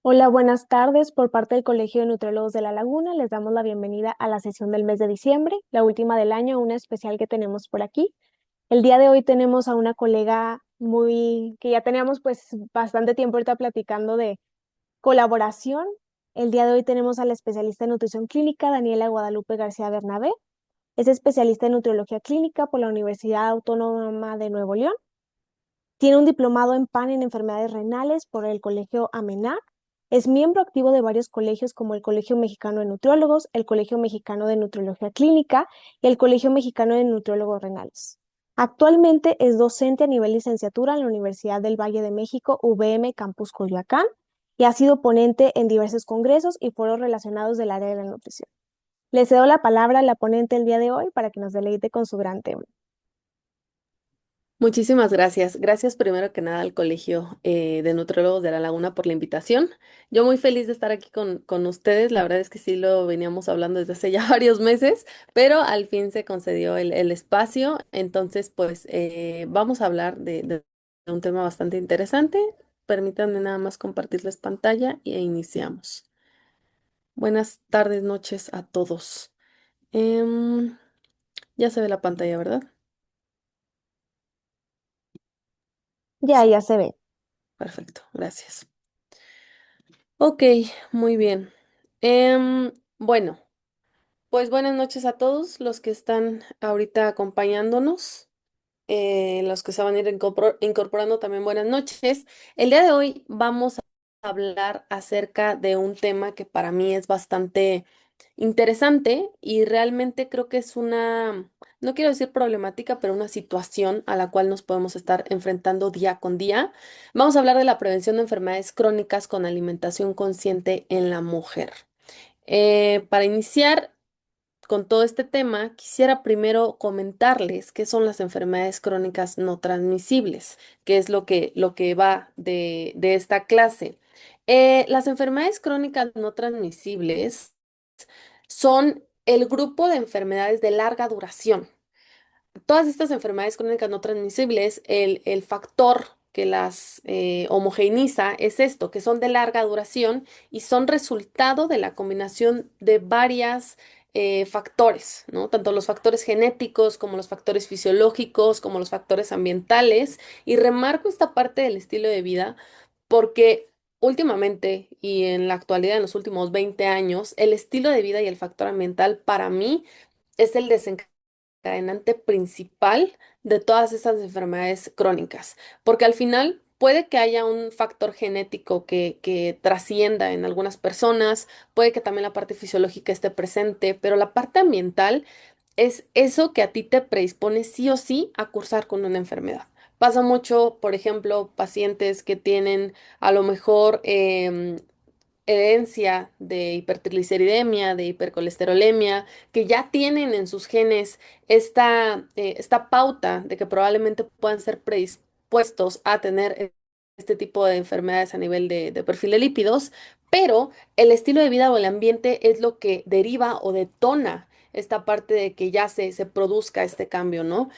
Hola, buenas tardes. Por parte del Colegio de Nutriólogos de La Laguna, les damos la bienvenida a la sesión del mes de diciembre, la última del año, una especial que tenemos por aquí. El día de hoy tenemos a una colega que ya teníamos pues bastante tiempo ahorita platicando de colaboración. El día de hoy tenemos a la especialista en nutrición clínica, Daniela Guadalupe García Bernabé. Es especialista en nutriología clínica por la Universidad Autónoma de Nuevo León. Tiene un diplomado en PAN en enfermedades renales por el Colegio AMENAC. Es miembro activo de varios colegios como el Colegio Mexicano de Nutriólogos, el Colegio Mexicano de Nutriología Clínica y el Colegio Mexicano de Nutriólogos Renales. Actualmente es docente a nivel licenciatura en la Universidad del Valle de México, UVM Campus Coyoacán, y ha sido ponente en diversos congresos y foros relacionados del área de la nutrición. Le cedo la palabra a la ponente el día de hoy para que nos deleite con su gran tema. Muchísimas gracias. Gracias primero que nada al Colegio de Nutriólogos de La Laguna por la invitación. Yo muy feliz de estar aquí con ustedes. La verdad es que sí lo veníamos hablando desde hace ya varios meses, pero al fin se concedió el espacio. Entonces, pues vamos a hablar de un tema bastante interesante. Permítanme nada más compartirles pantalla e iniciamos. Buenas tardes, noches a todos. Em, ya se ve la pantalla, ¿verdad? Ya se ve. Perfecto, gracias. Ok, muy bien. Bueno, pues buenas noches a todos los que están ahorita acompañándonos, los que se van a ir incorporando también buenas noches. El día de hoy vamos a hablar acerca de un tema que para mí es bastante interesante y realmente creo que es una, no quiero decir problemática, pero una situación a la cual nos podemos estar enfrentando día con día. Vamos a hablar de la prevención de enfermedades crónicas con alimentación consciente en la mujer. Para iniciar con todo este tema, quisiera primero comentarles qué son las enfermedades crónicas no transmisibles, que es lo que va de esta clase. Las enfermedades crónicas no transmisibles son el grupo de enfermedades de larga duración. Todas estas enfermedades crónicas no transmisibles, el factor que las homogeneiza es esto, que son de larga duración y son resultado de la combinación de varias factores, ¿no? Tanto los factores genéticos como los factores fisiológicos, como los factores ambientales. Y remarco esta parte del estilo de vida porque últimamente y en la actualidad, en los últimos 20 años, el estilo de vida y el factor ambiental para mí es el desencadenante principal de todas estas enfermedades crónicas, porque al final puede que haya un factor genético que trascienda en algunas personas, puede que también la parte fisiológica esté presente, pero la parte ambiental es eso que a ti te predispone sí o sí a cursar con una enfermedad. Pasa mucho, por ejemplo, pacientes que tienen a lo mejor herencia de hipertrigliceridemia, de hipercolesterolemia, que ya tienen en sus genes esta pauta de que probablemente puedan ser predispuestos a tener este tipo de enfermedades a nivel de perfil de lípidos, pero el estilo de vida o el ambiente es lo que deriva o detona esta parte de que ya se produzca este cambio, ¿no?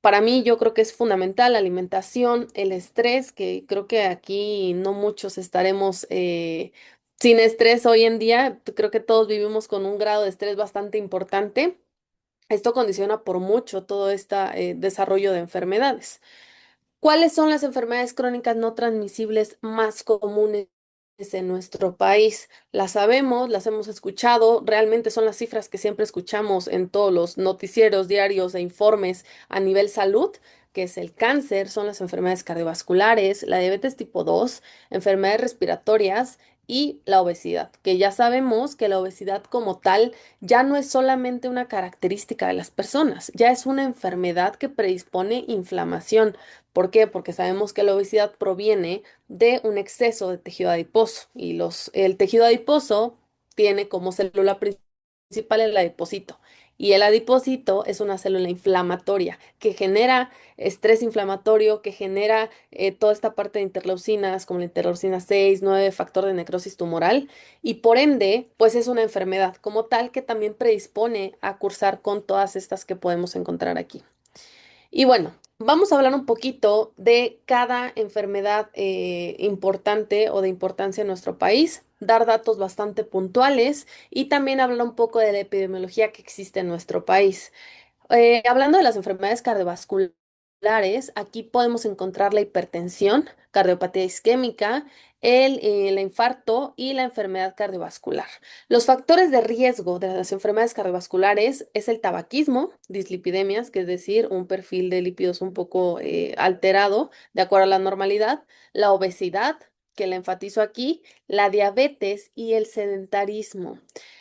Para mí yo creo que es fundamental la alimentación, el estrés, que creo que aquí no muchos estaremos sin estrés hoy en día. Creo que todos vivimos con un grado de estrés bastante importante. Esto condiciona por mucho todo este desarrollo de enfermedades. ¿Cuáles son las enfermedades crónicas no transmisibles más comunes en nuestro país? Las sabemos, las hemos escuchado, realmente son las cifras que siempre escuchamos en todos los noticieros diarios e informes a nivel salud, que es el cáncer, son las enfermedades cardiovasculares, la diabetes tipo 2, enfermedades respiratorias y la obesidad, que ya sabemos que la obesidad como tal ya no es solamente una característica de las personas, ya es una enfermedad que predispone inflamación. ¿Por qué? Porque sabemos que la obesidad proviene de un exceso de tejido adiposo y el tejido adiposo tiene como célula principal el adipocito. Y el adipocito es una célula inflamatoria que genera estrés inflamatorio, que genera toda esta parte de interleucinas como la interleucina 6, 9, factor de necrosis tumoral y por ende, pues es una enfermedad como tal que también predispone a cursar con todas estas que podemos encontrar aquí. Y bueno. vamos a hablar un poquito de cada enfermedad importante o de importancia en nuestro país, dar datos bastante puntuales y también hablar un poco de la epidemiología que existe en nuestro país. Hablando de las enfermedades cardiovasculares, aquí podemos encontrar la hipertensión, cardiopatía isquémica, el infarto y la enfermedad cardiovascular. Los factores de riesgo de las enfermedades cardiovasculares es el tabaquismo, dislipidemias, que es decir, un perfil de lípidos un poco alterado de acuerdo a la normalidad, la obesidad, que la enfatizo aquí, la diabetes y el sedentarismo.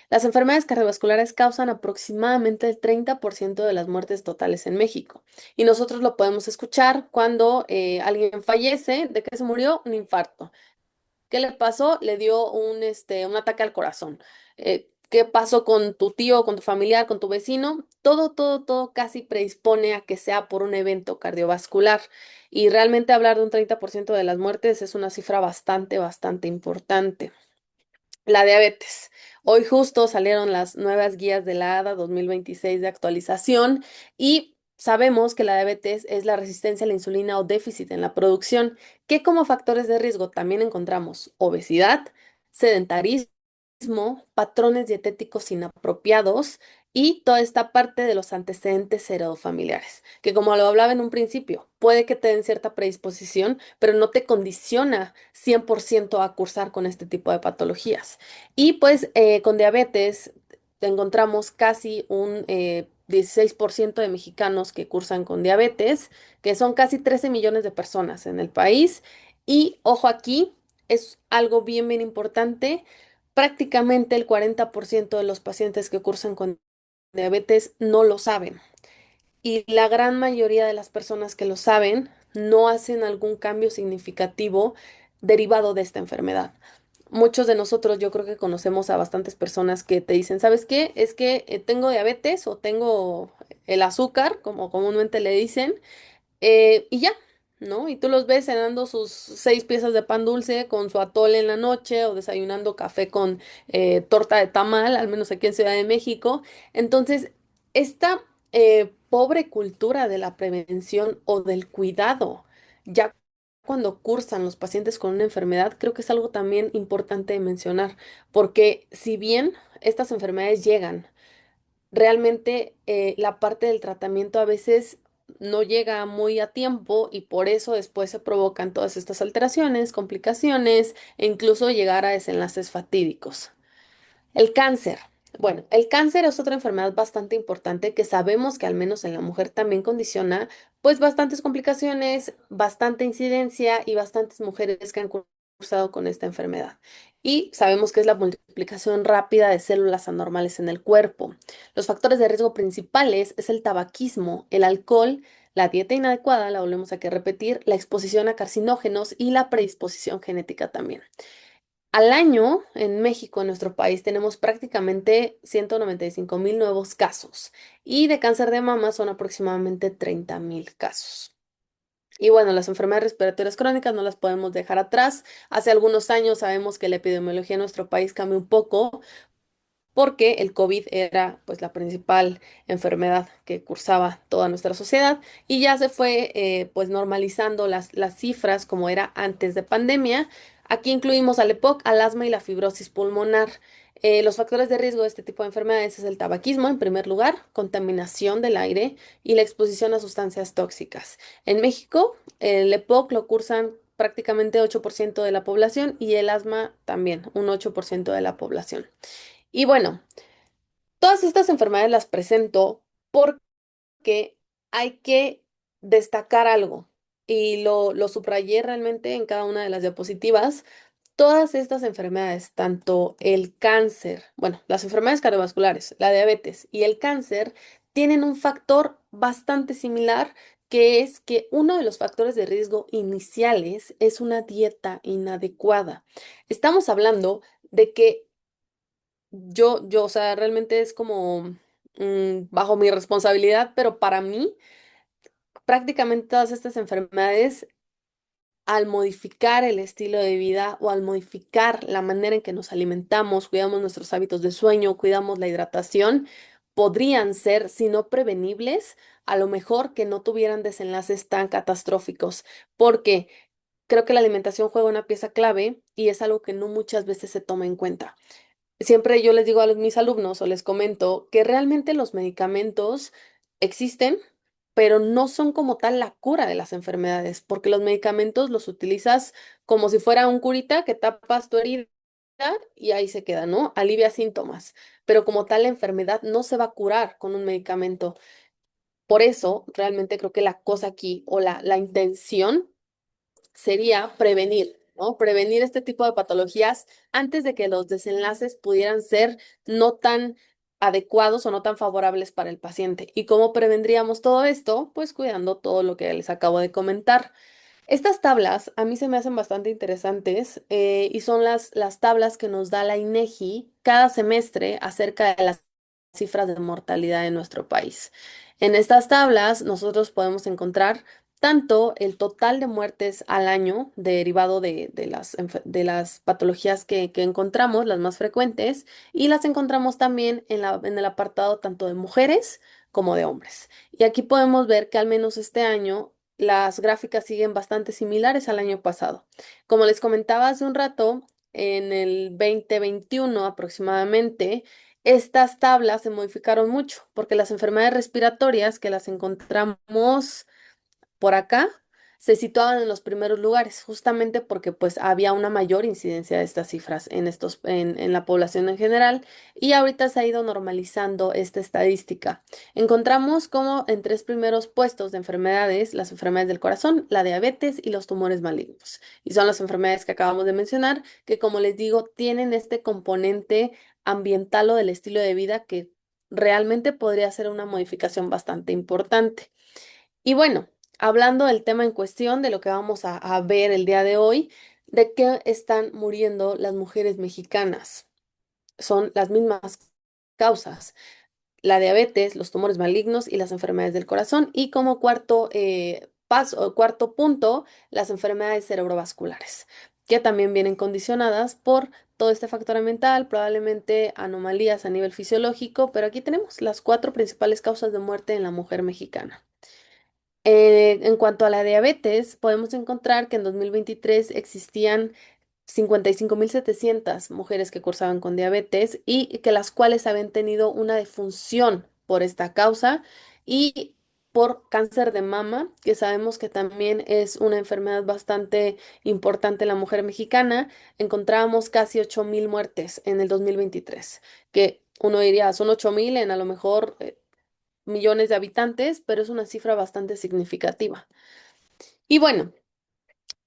Las enfermedades cardiovasculares causan aproximadamente el 30% de las muertes totales en México. Y nosotros lo podemos escuchar cuando alguien fallece. ¿De qué se murió? Un infarto. ¿Qué le pasó? Le dio un ataque al corazón. ¿Qué pasó con tu tío, con tu familiar, con tu vecino? Todo casi predispone a que sea por un evento cardiovascular. Y realmente hablar de un 30% de las muertes es una cifra bastante importante. La diabetes. Hoy justo salieron las nuevas guías de la ADA 2026 de actualización y sabemos que la diabetes es la resistencia a la insulina o déficit en la producción, que como factores de riesgo también encontramos obesidad, sedentarismo, patrones dietéticos inapropiados y toda esta parte de los antecedentes heredofamiliares, que como lo hablaba en un principio, puede que te den cierta predisposición, pero no te condiciona 100% a cursar con este tipo de patologías. Y pues con diabetes encontramos casi un 16% de mexicanos que cursan con diabetes, que son casi 13 millones de personas en el país. Y ojo aquí, es algo bien importante. Prácticamente el 40% de los pacientes que cursan con diabetes no lo saben. Y la gran mayoría de las personas que lo saben no hacen algún cambio significativo derivado de esta enfermedad. Muchos de nosotros yo creo que conocemos a bastantes personas que te dicen, ¿sabes qué? Es que tengo diabetes o tengo el azúcar, como comúnmente le dicen, y ya, ¿no? Y tú los ves cenando sus 6 piezas de pan dulce con su atole en la noche o desayunando café con torta de tamal, al menos aquí en Ciudad de México. Entonces, esta pobre cultura de la prevención o del cuidado, ya cuando cursan los pacientes con una enfermedad, creo que es algo también importante de mencionar, porque si bien estas enfermedades llegan, realmente la parte del tratamiento a veces no llega muy a tiempo y por eso después se provocan todas estas alteraciones, complicaciones e incluso llegar a desenlaces fatídicos. El cáncer. Bueno, el cáncer es otra enfermedad bastante importante que sabemos que al menos en la mujer también condiciona pues bastantes complicaciones, bastante incidencia y bastantes mujeres que han cursado con esta enfermedad. Y sabemos que es la multiplicación rápida de células anormales en el cuerpo. Los factores de riesgo principales es el tabaquismo, el alcohol, la dieta inadecuada, la volvemos a que repetir, la exposición a carcinógenos y la predisposición genética también. Al año, en México, en nuestro país, tenemos prácticamente 195.000 nuevos casos y de cáncer de mama son aproximadamente 30.000 casos. Y bueno, las enfermedades respiratorias crónicas no las podemos dejar atrás. Hace algunos años sabemos que la epidemiología en nuestro país cambió un poco porque el COVID era pues la principal enfermedad que cursaba toda nuestra sociedad y ya se fue pues normalizando las cifras como era antes de pandemia. Aquí incluimos al EPOC, al asma y la fibrosis pulmonar. Los factores de riesgo de este tipo de enfermedades es el tabaquismo en primer lugar, contaminación del aire y la exposición a sustancias tóxicas. En México, el EPOC lo cursan prácticamente 8% de la población y el asma también, un 8% de la población. Y bueno, todas estas enfermedades las presento porque hay que destacar algo y lo subrayé realmente en cada una de las diapositivas. Todas estas enfermedades, tanto el cáncer, bueno, las enfermedades cardiovasculares, la diabetes y el cáncer, tienen un factor bastante similar, que es que uno de los factores de riesgo iniciales es una dieta inadecuada. Estamos hablando de que o sea, realmente es como bajo mi responsabilidad, pero para mí, prácticamente todas estas enfermedades, al modificar el estilo de vida o al modificar la manera en que nos alimentamos, cuidamos nuestros hábitos de sueño, cuidamos la hidratación, podrían ser, si no prevenibles, a lo mejor que no tuvieran desenlaces tan catastróficos, porque creo que la alimentación juega una pieza clave y es algo que no muchas veces se toma en cuenta. Siempre yo les digo a mis alumnos o les comento que realmente los medicamentos existen, pero no son como tal la cura de las enfermedades, porque los medicamentos los utilizas como si fuera un curita que tapas tu herida y ahí se queda, ¿no? Alivia síntomas, pero como tal la enfermedad no se va a curar con un medicamento. Por eso, realmente creo que la cosa aquí o la intención sería prevenir, ¿no? Prevenir este tipo de patologías antes de que los desenlaces pudieran ser no tan adecuados o no tan favorables para el paciente. ¿Y cómo prevendríamos todo esto? Pues cuidando todo lo que les acabo de comentar. Estas tablas a mí se me hacen bastante interesantes y son las tablas que nos da la INEGI cada semestre acerca de las cifras de mortalidad en nuestro país. En estas tablas nosotros podemos encontrar tanto el total de muertes al año derivado de las patologías que encontramos, las más frecuentes, y las encontramos también en el apartado tanto de mujeres como de hombres. Y aquí podemos ver que al menos este año las gráficas siguen bastante similares al año pasado. Como les comentaba hace un rato, en el 2021 aproximadamente, estas tablas se modificaron mucho porque las enfermedades respiratorias que las encontramos por acá se situaban en los primeros lugares, justamente porque pues había una mayor incidencia de estas cifras en la población en general y ahorita se ha ido normalizando esta estadística. Encontramos como en tres primeros puestos de enfermedades, las enfermedades del corazón, la diabetes y los tumores malignos. Y son las enfermedades que acabamos de mencionar, que como les digo, tienen este componente ambiental o del estilo de vida que realmente podría ser una modificación bastante importante. Y bueno, hablando del tema en cuestión, de lo que vamos a ver el día de hoy, ¿de qué están muriendo las mujeres mexicanas? Son las mismas causas, la diabetes, los tumores malignos y las enfermedades del corazón. Y como cuarto paso, o cuarto punto, las enfermedades cerebrovasculares, que también vienen condicionadas por todo este factor ambiental, probablemente anomalías a nivel fisiológico, pero aquí tenemos las cuatro principales causas de muerte en la mujer mexicana. En cuanto a la diabetes, podemos encontrar que en 2023 existían 55.700 mujeres que cursaban con diabetes y que las cuales habían tenido una defunción por esta causa y por cáncer de mama, que sabemos que también es una enfermedad bastante importante en la mujer mexicana. Encontrábamos casi 8.000 muertes en el 2023, que uno diría, son 8.000 en a lo mejor millones de habitantes, pero es una cifra bastante significativa. Y bueno,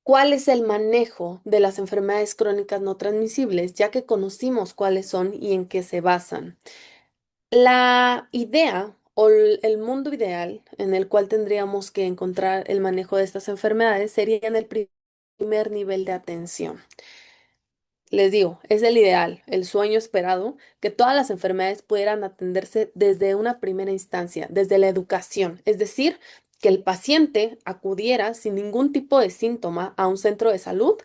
¿cuál es el manejo de las enfermedades crónicas no transmisibles? Ya que conocimos cuáles son y en qué se basan. La idea o el mundo ideal en el cual tendríamos que encontrar el manejo de estas enfermedades sería en el primer nivel de atención. Les digo, es el ideal, el sueño esperado, que todas las enfermedades pudieran atenderse desde una primera instancia, desde la educación, es decir, que el paciente acudiera sin ningún tipo de síntoma a un centro de salud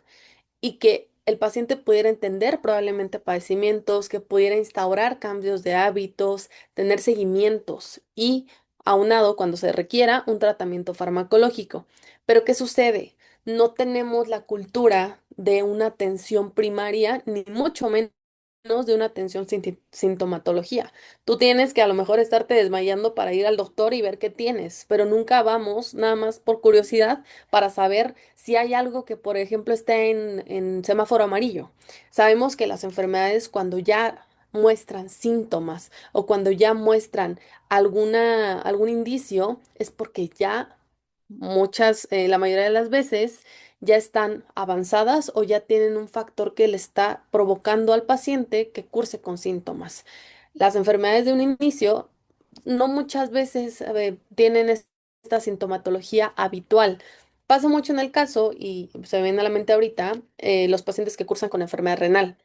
y que el paciente pudiera entender probablemente padecimientos, que pudiera instaurar cambios de hábitos, tener seguimientos y, aunado cuando se requiera, un tratamiento farmacológico. Pero ¿qué sucede? No tenemos la cultura de una atención primaria, ni mucho menos de una atención sin sintomatología. Tú tienes que a lo mejor estarte desmayando para ir al doctor y ver qué tienes, pero nunca vamos nada más por curiosidad para saber si hay algo que, por ejemplo, esté en semáforo amarillo. Sabemos que las enfermedades cuando ya muestran síntomas o cuando ya muestran algún indicio es porque ya la mayoría de las veces ya están avanzadas o ya tienen un factor que le está provocando al paciente que curse con síntomas. Las enfermedades de un inicio no muchas veces tienen esta sintomatología habitual. Pasa mucho en el caso, y se me viene a la mente ahorita, los pacientes que cursan con enfermedad renal.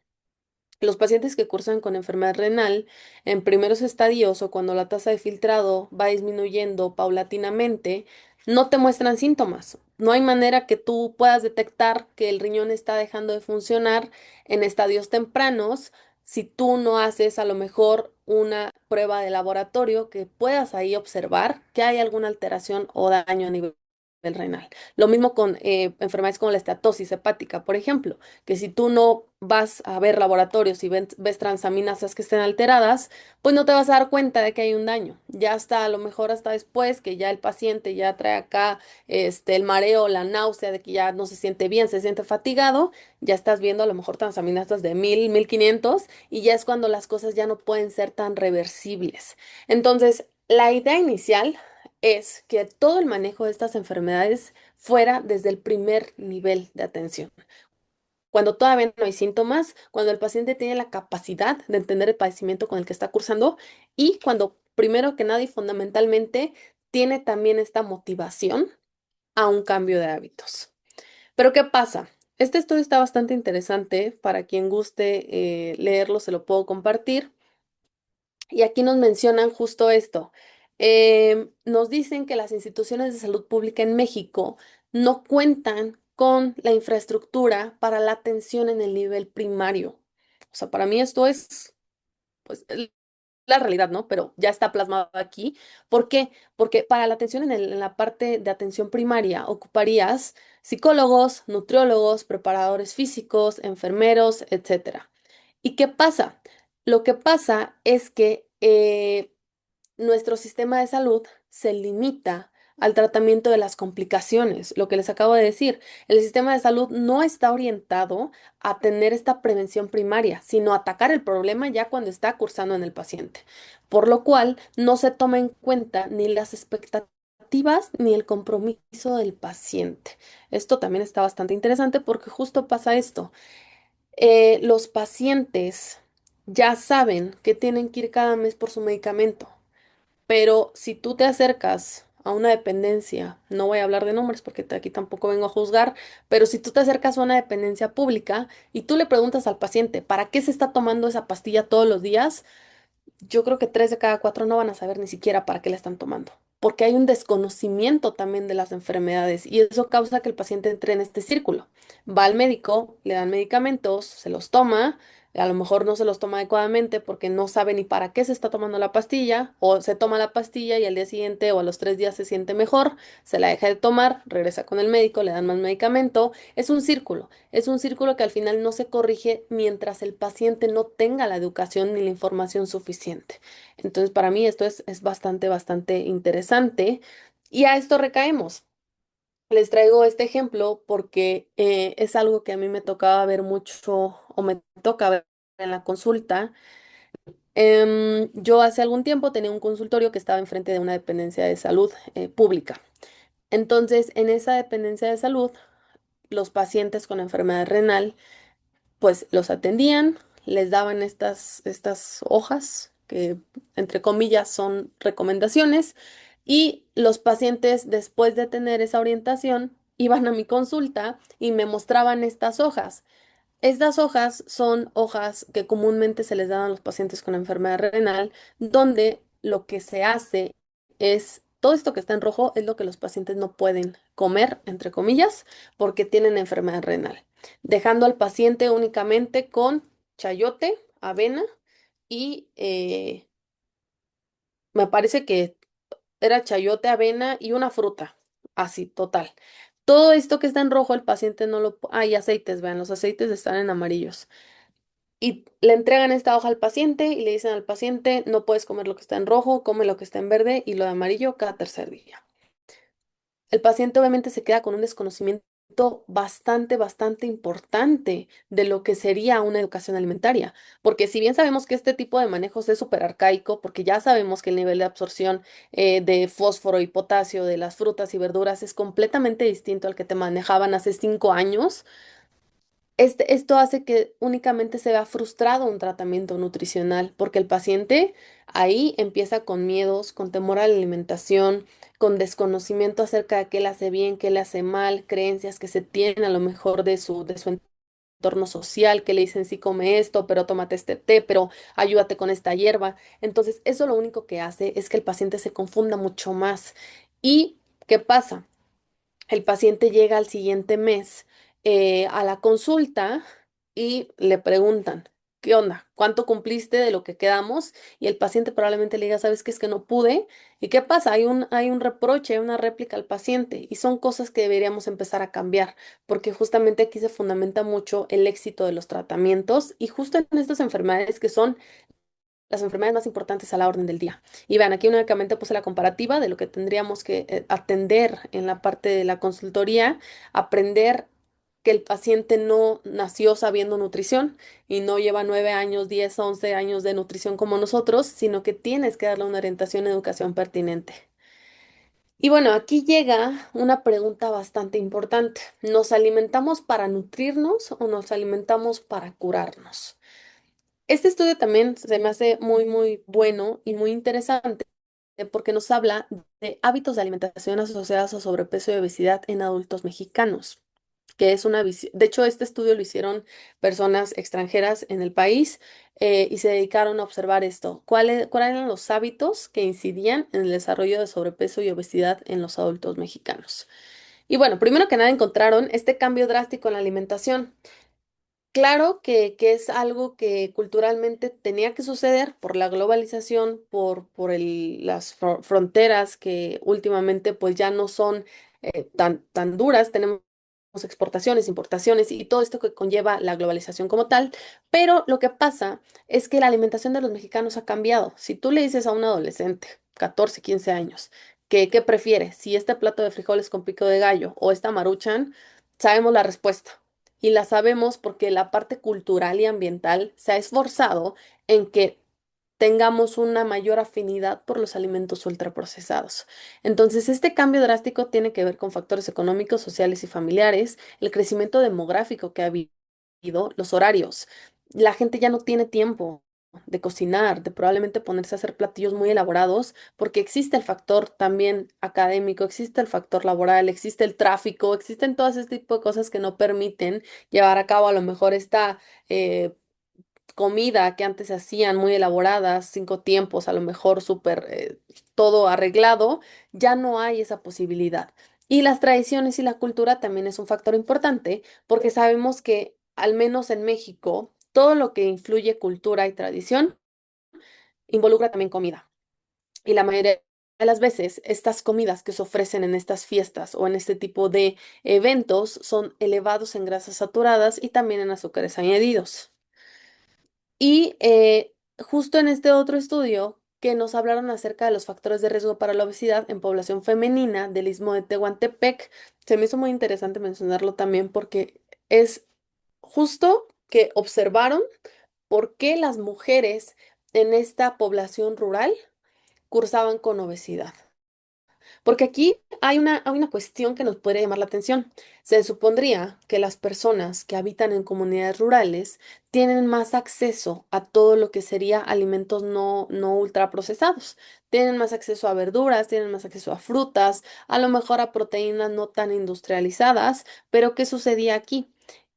Los pacientes que cursan con enfermedad renal en primeros estadios o cuando la tasa de filtrado va disminuyendo paulatinamente, no te muestran síntomas. No hay manera que tú puedas detectar que el riñón está dejando de funcionar en estadios tempranos si tú no haces a lo mejor una prueba de laboratorio que puedas ahí observar que hay alguna alteración o daño a nivel renal. Lo mismo con enfermedades como la esteatosis hepática, por ejemplo, que si tú no vas a ver laboratorios y ves transaminasas que estén alteradas, pues no te vas a dar cuenta de que hay un daño. Ya hasta a lo mejor hasta después que ya el paciente ya trae acá el mareo, la náusea, de que ya no se siente bien, se siente fatigado, ya estás viendo a lo mejor transaminasas de 1,000, 1,500 y ya es cuando las cosas ya no pueden ser tan reversibles. Entonces, la idea inicial es que todo el manejo de estas enfermedades fuera desde el primer nivel de atención. Cuando todavía no hay síntomas, cuando el paciente tiene la capacidad de entender el padecimiento con el que está cursando y cuando, primero que nada y fundamentalmente, tiene también esta motivación a un cambio de hábitos. Pero ¿qué pasa? Este estudio está bastante interesante. Para quien guste leerlo, se lo puedo compartir. Y aquí nos mencionan justo esto. Nos dicen que las instituciones de salud pública en México no cuentan con la infraestructura para la atención en el nivel primario. O sea, para mí esto es, pues, la realidad, ¿no? Pero ya está plasmado aquí. ¿Por qué? Porque para la atención en la parte de atención primaria ocuparías psicólogos, nutriólogos, preparadores físicos, enfermeros, etcétera. ¿Y qué pasa? Lo que pasa es que nuestro sistema de salud se limita al tratamiento de las complicaciones, lo que les acabo de decir. El sistema de salud no está orientado a tener esta prevención primaria, sino a atacar el problema ya cuando está cursando en el paciente, por lo cual no se toma en cuenta ni las expectativas ni el compromiso del paciente. Esto también está bastante interesante porque justo pasa esto. Los pacientes ya saben que tienen que ir cada mes por su medicamento. Pero si tú te acercas a una dependencia, no voy a hablar de nombres porque aquí tampoco vengo a juzgar, pero si tú te acercas a una dependencia pública y tú le preguntas al paciente, ¿para qué se está tomando esa pastilla todos los días? Yo creo que 3 de cada 4 no van a saber ni siquiera para qué la están tomando, porque hay un desconocimiento también de las enfermedades y eso causa que el paciente entre en este círculo. Va al médico, le dan medicamentos, se los toma, a lo mejor no se los toma adecuadamente porque no sabe ni para qué se está tomando la pastilla, o se toma la pastilla y al día siguiente o a los 3 días se siente mejor, se la deja de tomar, regresa con el médico, le dan más medicamento. Es un círculo que al final no se corrige mientras el paciente no tenga la educación ni la información suficiente. Entonces, para mí esto es bastante, bastante interesante. Y a esto recaemos. Les traigo este ejemplo porque es algo que a mí me tocaba ver mucho o me toca ver en la consulta. Yo hace algún tiempo tenía un consultorio que estaba enfrente de una dependencia de salud pública. Entonces, en esa dependencia de salud, los pacientes con enfermedad renal pues los atendían, les daban estas hojas que entre comillas son recomendaciones y los pacientes después de tener esa orientación iban a mi consulta y me mostraban estas hojas. Estas hojas son hojas que comúnmente se les dan a los pacientes con enfermedad renal, donde lo que se hace es, todo esto que está en rojo es lo que los pacientes no pueden comer, entre comillas, porque tienen enfermedad renal, dejando al paciente únicamente con chayote, avena y me parece que era chayote, avena y una fruta, así, total. Todo esto que está en rojo, el paciente no lo... Ah, y aceites, vean, los aceites están en amarillos. Y le entregan esta hoja al paciente y le dicen al paciente, no puedes comer lo que está en rojo, come lo que está en verde y lo de amarillo cada tercer día. El paciente obviamente se queda con un desconocimiento bastante, bastante importante de lo que sería una educación alimentaria, porque si bien sabemos que este tipo de manejos es súper arcaico, porque ya sabemos que el nivel de absorción de fósforo y potasio de las frutas y verduras es completamente distinto al que te manejaban hace 5 años. Esto hace que únicamente se vea frustrado un tratamiento nutricional, porque el paciente ahí empieza con miedos, con temor a la alimentación, con desconocimiento acerca de qué le hace bien, qué le hace mal, creencias que se tienen a lo mejor de su entorno social, que le dicen sí come esto, pero tómate este té, pero ayúdate con esta hierba. Entonces, eso lo único que hace es que el paciente se confunda mucho más. ¿Y qué pasa? El paciente llega al siguiente mes a la consulta y le preguntan. ¿qué onda? ¿Cuánto cumpliste de lo que quedamos? Y el paciente probablemente le diga, ¿sabes qué? Es que no pude. ¿Y qué pasa? Hay un reproche, hay una réplica al paciente y son cosas que deberíamos empezar a cambiar, porque justamente aquí se fundamenta mucho el éxito de los tratamientos y justo en estas enfermedades que son las enfermedades más importantes a la orden del día. Y vean, aquí únicamente puse la comparativa de lo que tendríamos que atender en la parte de la consultoría, aprender que el paciente no nació sabiendo nutrición y no lleva 9 años, 10, 11 años de nutrición como nosotros, sino que tienes que darle una orientación y educación pertinente. Y bueno, aquí llega una pregunta bastante importante. ¿Nos alimentamos para nutrirnos o nos alimentamos para curarnos? Este estudio también se me hace muy, muy bueno y muy interesante porque nos habla de hábitos de alimentación asociados a sobrepeso y obesidad en adultos mexicanos, que es una visión. De hecho, este estudio lo hicieron personas extranjeras en el país y se dedicaron a observar esto. ¿Cuáles eran los hábitos que incidían en el desarrollo de sobrepeso y obesidad en los adultos mexicanos? Y bueno, primero que nada encontraron este cambio drástico en la alimentación. Claro que es algo que culturalmente tenía que suceder por la globalización, por las fronteras que últimamente pues ya no son tan duras. Tenemos exportaciones, importaciones y todo esto que conlleva la globalización como tal. Pero lo que pasa es que la alimentación de los mexicanos ha cambiado. Si tú le dices a un adolescente, 14, 15 años, que qué prefiere, si este plato de frijoles con pico de gallo o esta maruchan, sabemos la respuesta. Y la sabemos porque la parte cultural y ambiental se ha esforzado en que tengamos una mayor afinidad por los alimentos ultraprocesados. Entonces, este cambio drástico tiene que ver con factores económicos, sociales y familiares, el crecimiento demográfico que ha habido, los horarios. La gente ya no tiene tiempo de cocinar, de probablemente ponerse a hacer platillos muy elaborados, porque existe el factor también académico, existe el factor laboral, existe el tráfico, existen todas este tipo de cosas que no permiten llevar a cabo a lo mejor esta comida que antes se hacían muy elaboradas, 5 tiempos, a lo mejor súper todo arreglado, ya no hay esa posibilidad. Y las tradiciones y la cultura también es un factor importante porque sabemos que, al menos en México, todo lo que influye cultura y tradición involucra también comida. Y la mayoría de las veces, estas comidas que se ofrecen en estas fiestas o en este tipo de eventos son elevados en grasas saturadas y también en azúcares añadidos. Y justo en este otro estudio que nos hablaron acerca de los factores de riesgo para la obesidad en población femenina del Istmo de Tehuantepec, se me hizo muy interesante mencionarlo también porque es justo que observaron por qué las mujeres en esta población rural cursaban con obesidad. Porque aquí hay una cuestión que nos puede llamar la atención. Se supondría que las personas que habitan en comunidades rurales tienen más acceso a todo lo que sería alimentos no ultraprocesados. Tienen más acceso a verduras, tienen más acceso a frutas, a lo mejor a proteínas no tan industrializadas. Pero ¿qué sucedía aquí?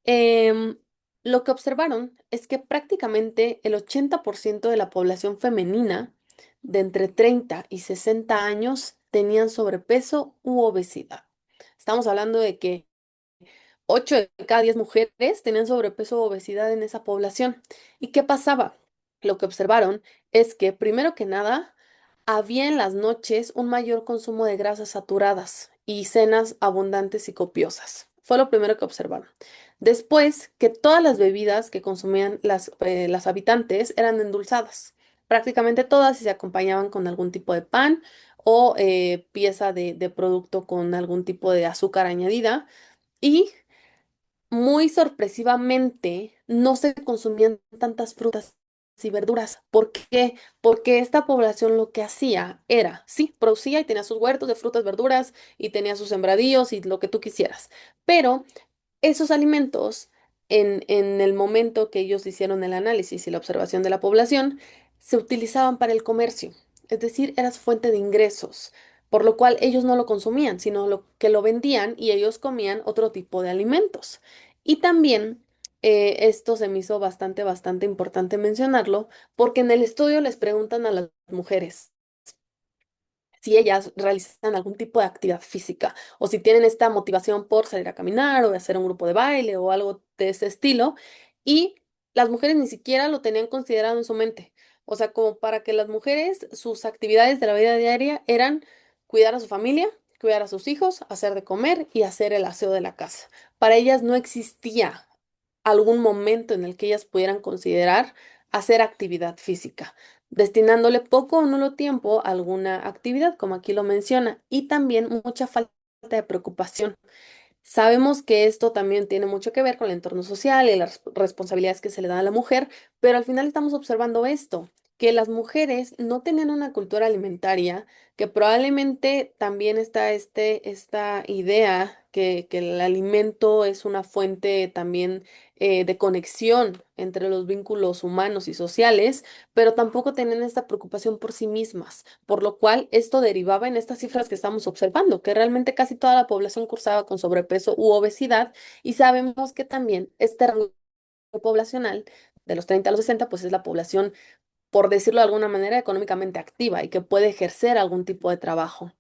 Em, lo que observaron es que prácticamente el 80% de la población femenina de entre 30 y 60 años tenían sobrepeso u obesidad. Estamos hablando de que 8 de cada 10 mujeres tenían sobrepeso u obesidad en esa población. ¿Y qué pasaba? Lo que observaron es que, primero que nada, había en las noches un mayor consumo de grasas saturadas y cenas abundantes y copiosas. Fue lo primero que observaron. Después, que todas las bebidas que consumían las habitantes eran endulzadas. Prácticamente todas y se acompañaban con algún tipo de pan o pieza de producto con algún tipo de azúcar añadida. Y muy sorpresivamente, no se consumían tantas frutas y verduras. ¿Por qué? Porque esta población lo que hacía era, sí, producía y tenía sus huertos de frutas, verduras y tenía sus sembradíos y lo que tú quisieras. Pero esos alimentos, en el momento que ellos hicieron el análisis y la observación de la población, se utilizaban para el comercio, es decir, era su fuente de ingresos, por lo cual ellos no lo consumían, sino que lo vendían y ellos comían otro tipo de alimentos. Y también esto se me hizo bastante, bastante importante mencionarlo, porque en el estudio les preguntan a las mujeres si ellas realizan algún tipo de actividad física o si tienen esta motivación por salir a caminar o de hacer un grupo de baile o algo de ese estilo. Y las mujeres ni siquiera lo tenían considerado en su mente. O sea, como para que las mujeres, sus actividades de la vida diaria eran cuidar a su familia, cuidar a sus hijos, hacer de comer y hacer el aseo de la casa. Para ellas no existía algún momento en el que ellas pudieran considerar hacer actividad física, destinándole poco o nulo tiempo a alguna actividad, como aquí lo menciona, y también mucha falta de preocupación. Sabemos que esto también tiene mucho que ver con el entorno social y las responsabilidades que se le dan a la mujer, pero al final estamos observando esto, que las mujeres no tenían una cultura alimentaria, que probablemente también está esta idea que el alimento es una fuente también de conexión entre los vínculos humanos y sociales, pero tampoco tenían esta preocupación por sí mismas, por lo cual esto derivaba en estas cifras que estamos observando, que realmente casi toda la población cursaba con sobrepeso u obesidad, y sabemos que también este rango poblacional de los 30 a los 60 pues es la población, por decirlo de alguna manera, económicamente activa y que puede ejercer algún tipo de trabajo.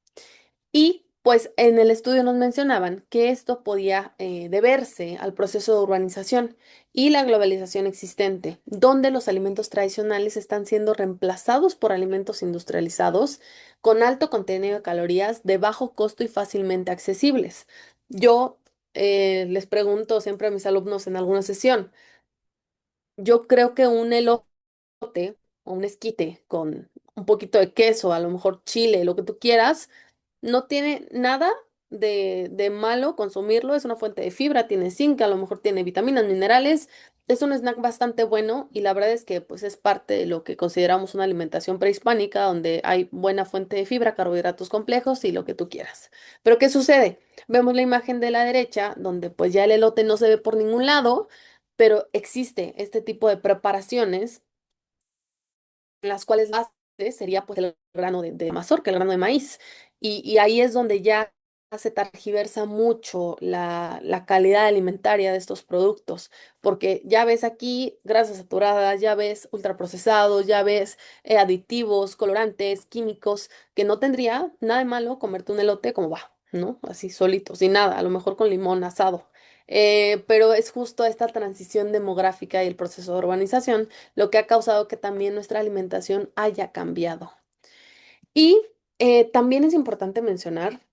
Y pues en el estudio nos mencionaban que esto podía deberse al proceso de urbanización y la globalización existente, donde los alimentos tradicionales están siendo reemplazados por alimentos industrializados con alto contenido de calorías, de bajo costo y fácilmente accesibles. Yo les pregunto siempre a mis alumnos en alguna sesión, yo creo que un elote o un esquite con un poquito de queso, a lo mejor chile, lo que tú quieras, no tiene nada de malo consumirlo, es una fuente de fibra, tiene zinc, a lo mejor tiene vitaminas, minerales, es un snack bastante bueno y la verdad es que pues es parte de lo que consideramos una alimentación prehispánica donde hay buena fuente de fibra, carbohidratos complejos y lo que tú quieras. Pero ¿qué sucede? Vemos la imagen de la derecha donde pues ya el elote no se ve por ningún lado, pero existe este tipo de preparaciones en las cuales la base sería pues el grano de mazorca, el grano de maíz. Y ahí es donde ya se targiversa mucho la calidad alimentaria de estos productos, porque ya ves aquí grasas saturadas, ya ves ultraprocesados, ya ves aditivos, colorantes, químicos, que no tendría nada de malo comerte un elote como va, ¿no? Así solito, sin nada, a lo mejor con limón asado. Pero es justo esta transición demográfica y el proceso de urbanización lo que ha causado que también nuestra alimentación haya cambiado. Y también es importante mencionar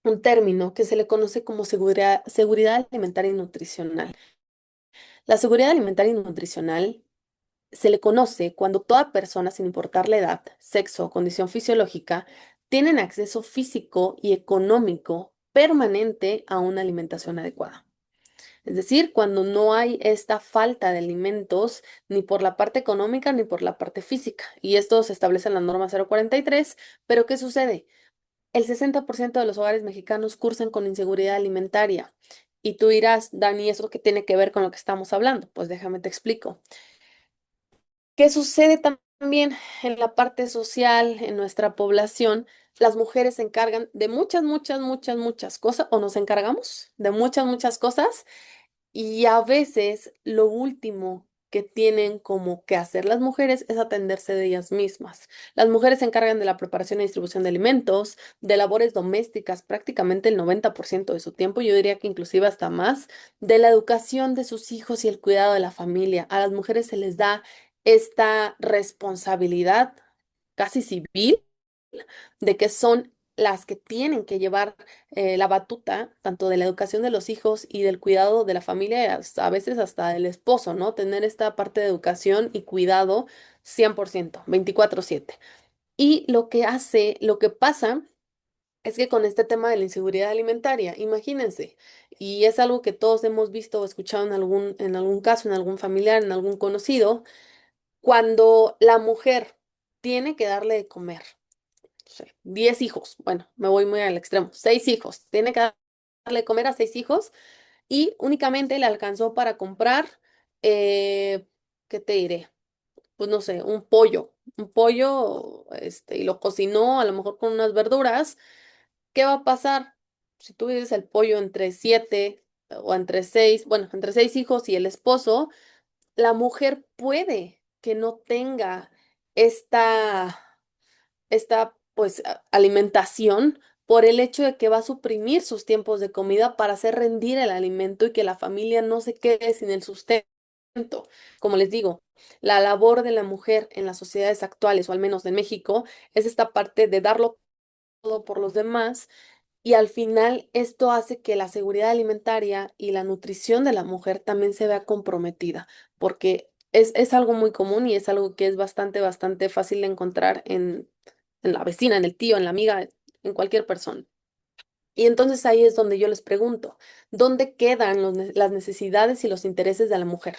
un término que se le conoce como seguridad alimentaria y nutricional. La seguridad alimentaria y nutricional se le conoce cuando toda persona, sin importar la edad, sexo o condición fisiológica, tienen acceso físico y económico permanente a una alimentación adecuada. Es decir, cuando no hay esta falta de alimentos ni por la parte económica ni por la parte física. Y esto se establece en la norma 043, pero ¿qué sucede? El 60% de los hogares mexicanos cursan con inseguridad alimentaria. Y tú dirás, Dani, ¿eso qué tiene que ver con lo que estamos hablando? Pues déjame te explico. ¿Qué sucede también en la parte social, en nuestra población? Las mujeres se encargan de muchas, muchas, muchas, muchas cosas, o nos encargamos de muchas, muchas cosas y a veces lo último que tienen como que hacer las mujeres es atenderse de ellas mismas. Las mujeres se encargan de la preparación y distribución de alimentos, de labores domésticas, prácticamente el 90% de su tiempo, yo diría que inclusive hasta más, de la educación de sus hijos y el cuidado de la familia. A las mujeres se les da esta responsabilidad casi civil de que son las que tienen que llevar la batuta, tanto de la educación de los hijos y del cuidado de la familia, y a veces hasta del esposo, ¿no? Tener esta parte de educación y cuidado 100%, 24/7. Y lo que pasa es que con este tema de la inseguridad alimentaria, imagínense, y es algo que todos hemos visto o escuchado en algún caso, en algún familiar, en algún conocido, cuando la mujer tiene que darle de comer sé, 10 hijos, bueno, me voy muy al extremo, 6 hijos, tiene que darle de comer a 6 hijos y únicamente le alcanzó para comprar, eh, ¿qué te diré? Pues no sé, un pollo, y lo cocinó a lo mejor con unas verduras. ¿Qué va a pasar? Si tú dices el pollo entre 7 o entre 6, bueno, entre 6 hijos y el esposo, la mujer puede que no tenga esta pues alimentación por el hecho de que va a suprimir sus tiempos de comida para hacer rendir el alimento y que la familia no se quede sin el sustento. Como les digo, la labor de la mujer en las sociedades actuales, o al menos en México, es esta parte de darlo todo por los demás y al final esto hace que la seguridad alimentaria y la nutrición de la mujer también se vea comprometida, porque es algo muy común y es algo que es bastante fácil de encontrar en la vecina, en el tío, en la amiga, en cualquier persona. Y entonces ahí es donde yo les pregunto, ¿dónde quedan las necesidades y los intereses de la mujer?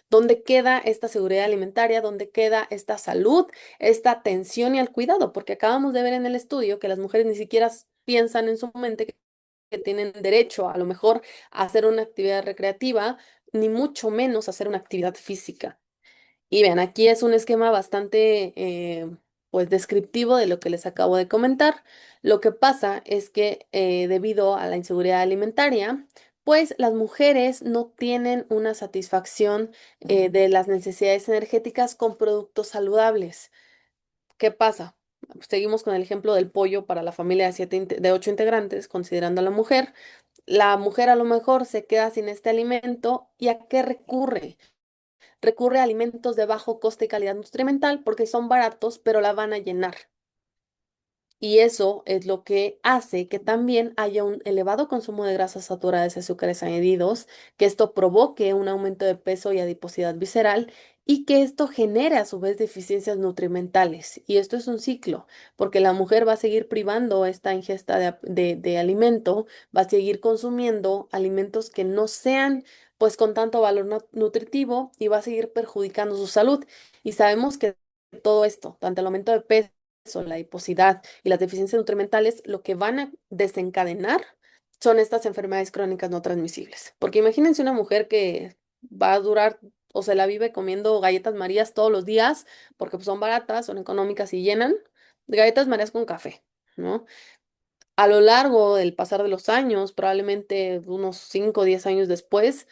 ¿Dónde queda esta seguridad alimentaria? ¿Dónde queda esta salud, esta atención y el cuidado? Porque acabamos de ver en el estudio que las mujeres ni siquiera piensan en su mente que tienen derecho a lo mejor a hacer una actividad recreativa, ni mucho menos a hacer una actividad física. Y vean, aquí es un esquema bastante, pues, descriptivo de lo que les acabo de comentar. Lo que pasa es que debido a la inseguridad alimentaria, pues las mujeres no tienen una satisfacción de las necesidades energéticas con productos saludables. ¿Qué pasa? Seguimos con el ejemplo del pollo para la familia de de 8 integrantes, considerando a la mujer. La mujer a lo mejor se queda sin este alimento y ¿a qué recurre? Recurre a alimentos de bajo coste y calidad nutrimental porque son baratos, pero la van a llenar. Y eso es lo que hace que también haya un elevado consumo de grasas saturadas y azúcares añadidos, que esto provoque un aumento de peso y adiposidad visceral y que esto genere a su vez deficiencias nutrimentales. Y esto es un ciclo, porque la mujer va a seguir privando esta ingesta de alimento, va a seguir consumiendo alimentos que no sean pues con tanto valor nutritivo y va a seguir perjudicando su salud. Y sabemos que todo esto, tanto el aumento de peso, la adiposidad y las deficiencias nutrimentales, lo que van a desencadenar son estas enfermedades crónicas no transmisibles. Porque imagínense una mujer que va a durar o se la vive comiendo galletas Marías todos los días, porque pues, son baratas, son económicas y llenan, galletas Marías con café, ¿no? A lo largo del pasar de los años, probablemente unos 5 o 10 años después,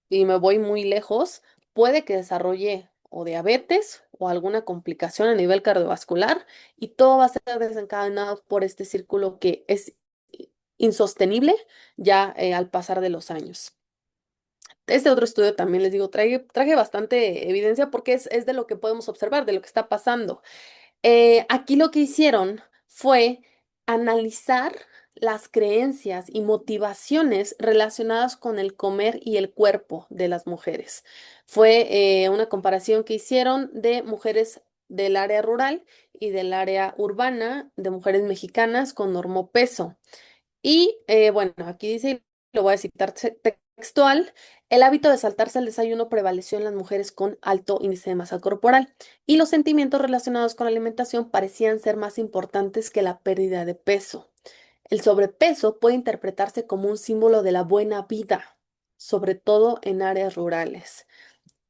y me voy muy lejos, puede que desarrolle o diabetes o alguna complicación a nivel cardiovascular y todo va a ser desencadenado por este círculo que es insostenible ya al pasar de los años. Este otro estudio también les digo, traje bastante evidencia porque es de lo que podemos observar, de lo que está pasando. Aquí lo que hicieron fue analizar las creencias y motivaciones relacionadas con el comer y el cuerpo de las mujeres. Fue una comparación que hicieron de mujeres del área rural y del área urbana, de mujeres mexicanas con normopeso. Y bueno, aquí dice, lo voy a citar textual, el hábito de saltarse el desayuno prevaleció en las mujeres con alto índice de masa corporal y los sentimientos relacionados con la alimentación parecían ser más importantes que la pérdida de peso. El sobrepeso puede interpretarse como un símbolo de la buena vida, sobre todo en áreas rurales.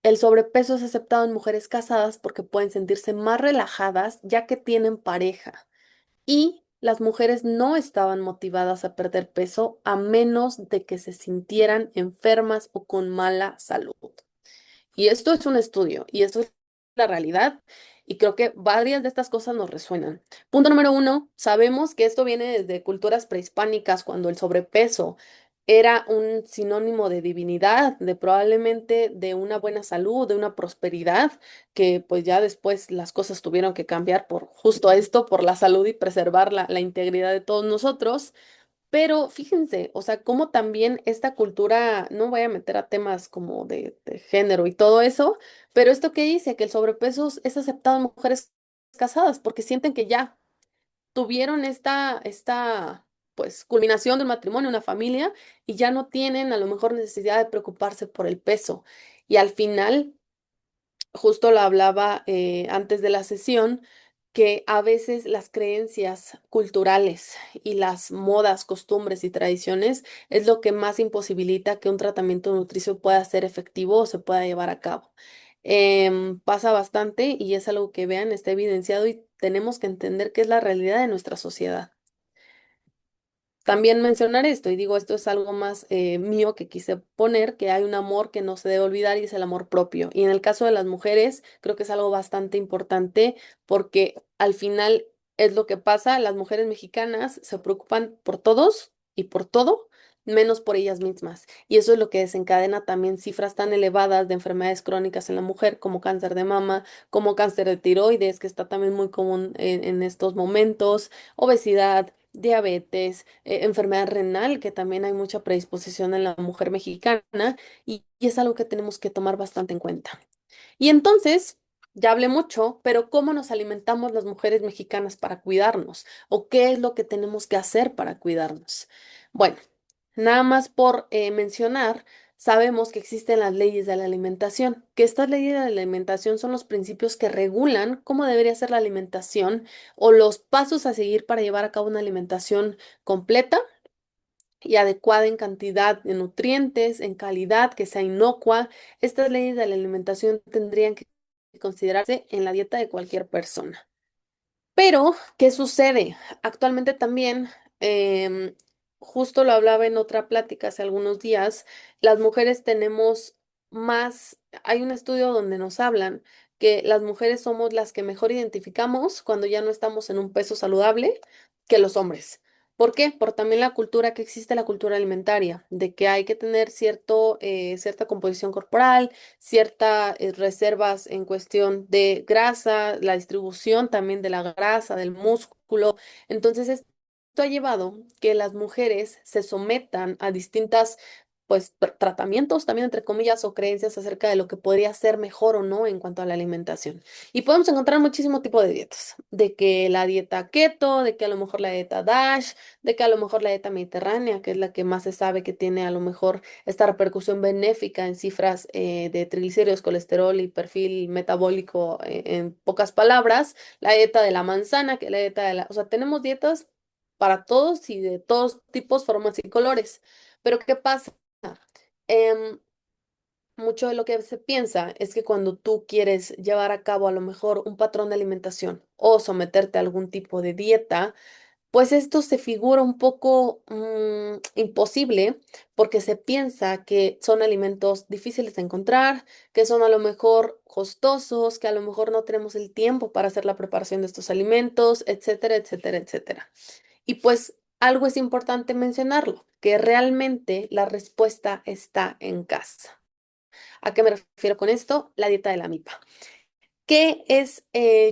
El sobrepeso es aceptado en mujeres casadas porque pueden sentirse más relajadas ya que tienen pareja y las mujeres no estaban motivadas a perder peso a menos de que se sintieran enfermas o con mala salud. Y esto es un estudio y esto es la realidad y creo que varias de estas cosas nos resuenan. Punto número uno, sabemos que esto viene desde culturas prehispánicas cuando el sobrepeso era un sinónimo de divinidad, de probablemente de una buena salud, de una prosperidad, que pues ya después las cosas tuvieron que cambiar por justo esto, por la salud y preservar la integridad de todos nosotros. Pero fíjense, o sea, cómo también esta cultura, no voy a meter a temas como de género y todo eso, pero esto que dice, que el sobrepeso es aceptado en mujeres casadas porque sienten que ya tuvieron pues, culminación del matrimonio, una familia, y ya no tienen a lo mejor necesidad de preocuparse por el peso. Y al final justo lo hablaba antes de la sesión, que a veces las creencias culturales y las modas, costumbres y tradiciones es lo que más imposibilita que un tratamiento nutricio pueda ser efectivo o se pueda llevar a cabo. Pasa bastante y es algo que vean, está evidenciado y tenemos que entender que es la realidad de nuestra sociedad. También mencionar esto, y digo, esto es algo más mío que quise poner, que hay un amor que no se debe olvidar y es el amor propio. Y en el caso de las mujeres, creo que es algo bastante importante porque al final es lo que pasa, las mujeres mexicanas se preocupan por todos y por todo, menos por ellas mismas. Y eso es lo que desencadena también cifras tan elevadas de enfermedades crónicas en la mujer, como cáncer de mama, como cáncer de tiroides, que está también muy común en estos momentos, obesidad, diabetes, enfermedad renal, que también hay mucha predisposición en la mujer mexicana, y es algo que tenemos que tomar bastante en cuenta. Y entonces, ya hablé mucho, pero ¿cómo nos alimentamos las mujeres mexicanas para cuidarnos? ¿O qué es lo que tenemos que hacer para cuidarnos? Bueno, nada más por mencionar, sabemos que existen las leyes de la alimentación, que estas leyes de la alimentación son los principios que regulan cómo debería ser la alimentación o los pasos a seguir para llevar a cabo una alimentación completa y adecuada en cantidad de nutrientes, en calidad, que sea inocua. Estas leyes de la alimentación tendrían que considerarse en la dieta de cualquier persona. Pero, ¿qué sucede? Actualmente también, em, justo lo hablaba en otra plática hace algunos días, las mujeres tenemos más, hay un estudio donde nos hablan que las mujeres somos las que mejor identificamos cuando ya no estamos en un peso saludable que los hombres. ¿Por qué? Por también la cultura que existe, la cultura alimentaria, de que hay que tener cierta composición corporal, ciertas reservas en cuestión de grasa, la distribución también de la grasa, del músculo. Entonces, esto ha llevado que las mujeres se sometan a distintas, pues, tratamientos, también entre comillas, o creencias acerca de lo que podría ser mejor o no en cuanto a la alimentación. Y podemos encontrar muchísimo tipo de dietas, de que la dieta keto, de que a lo mejor la dieta DASH, de que a lo mejor la dieta mediterránea, que es la que más se sabe que tiene a lo mejor esta repercusión benéfica en cifras de triglicéridos, colesterol y perfil metabólico, en pocas palabras, la dieta de la manzana, que la dieta de la... O sea, tenemos dietas para todos y de todos tipos, formas y colores. Pero ¿qué pasa? Em, Mucho de lo que se piensa es que cuando tú quieres llevar a cabo a lo mejor un patrón de alimentación o someterte a algún tipo de dieta, pues esto se figura un poco imposible porque se piensa que son alimentos difíciles de encontrar, que son a lo mejor costosos, que a lo mejor no tenemos el tiempo para hacer la preparación de estos alimentos, etcétera, etcétera, etcétera. Y pues algo es importante mencionarlo, que realmente la respuesta está en casa. ¿A qué me refiero con esto? La dieta de la milpa que es,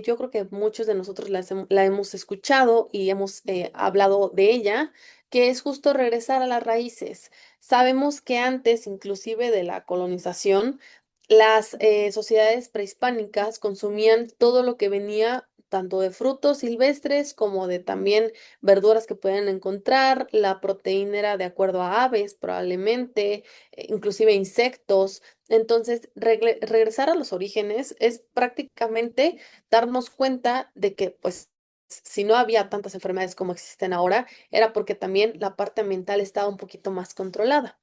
yo creo que muchos de nosotros la hemos escuchado y hemos hablado de ella, que es justo regresar a las raíces. Sabemos que antes, inclusive de la colonización, las sociedades prehispánicas consumían todo lo que venía tanto de frutos silvestres como de también verduras que pueden encontrar. La proteína era de acuerdo a aves, probablemente, inclusive insectos. Entonces, regresar a los orígenes es prácticamente darnos cuenta de que, pues, si no había tantas enfermedades como existen ahora, era porque también la parte ambiental estaba un poquito más controlada.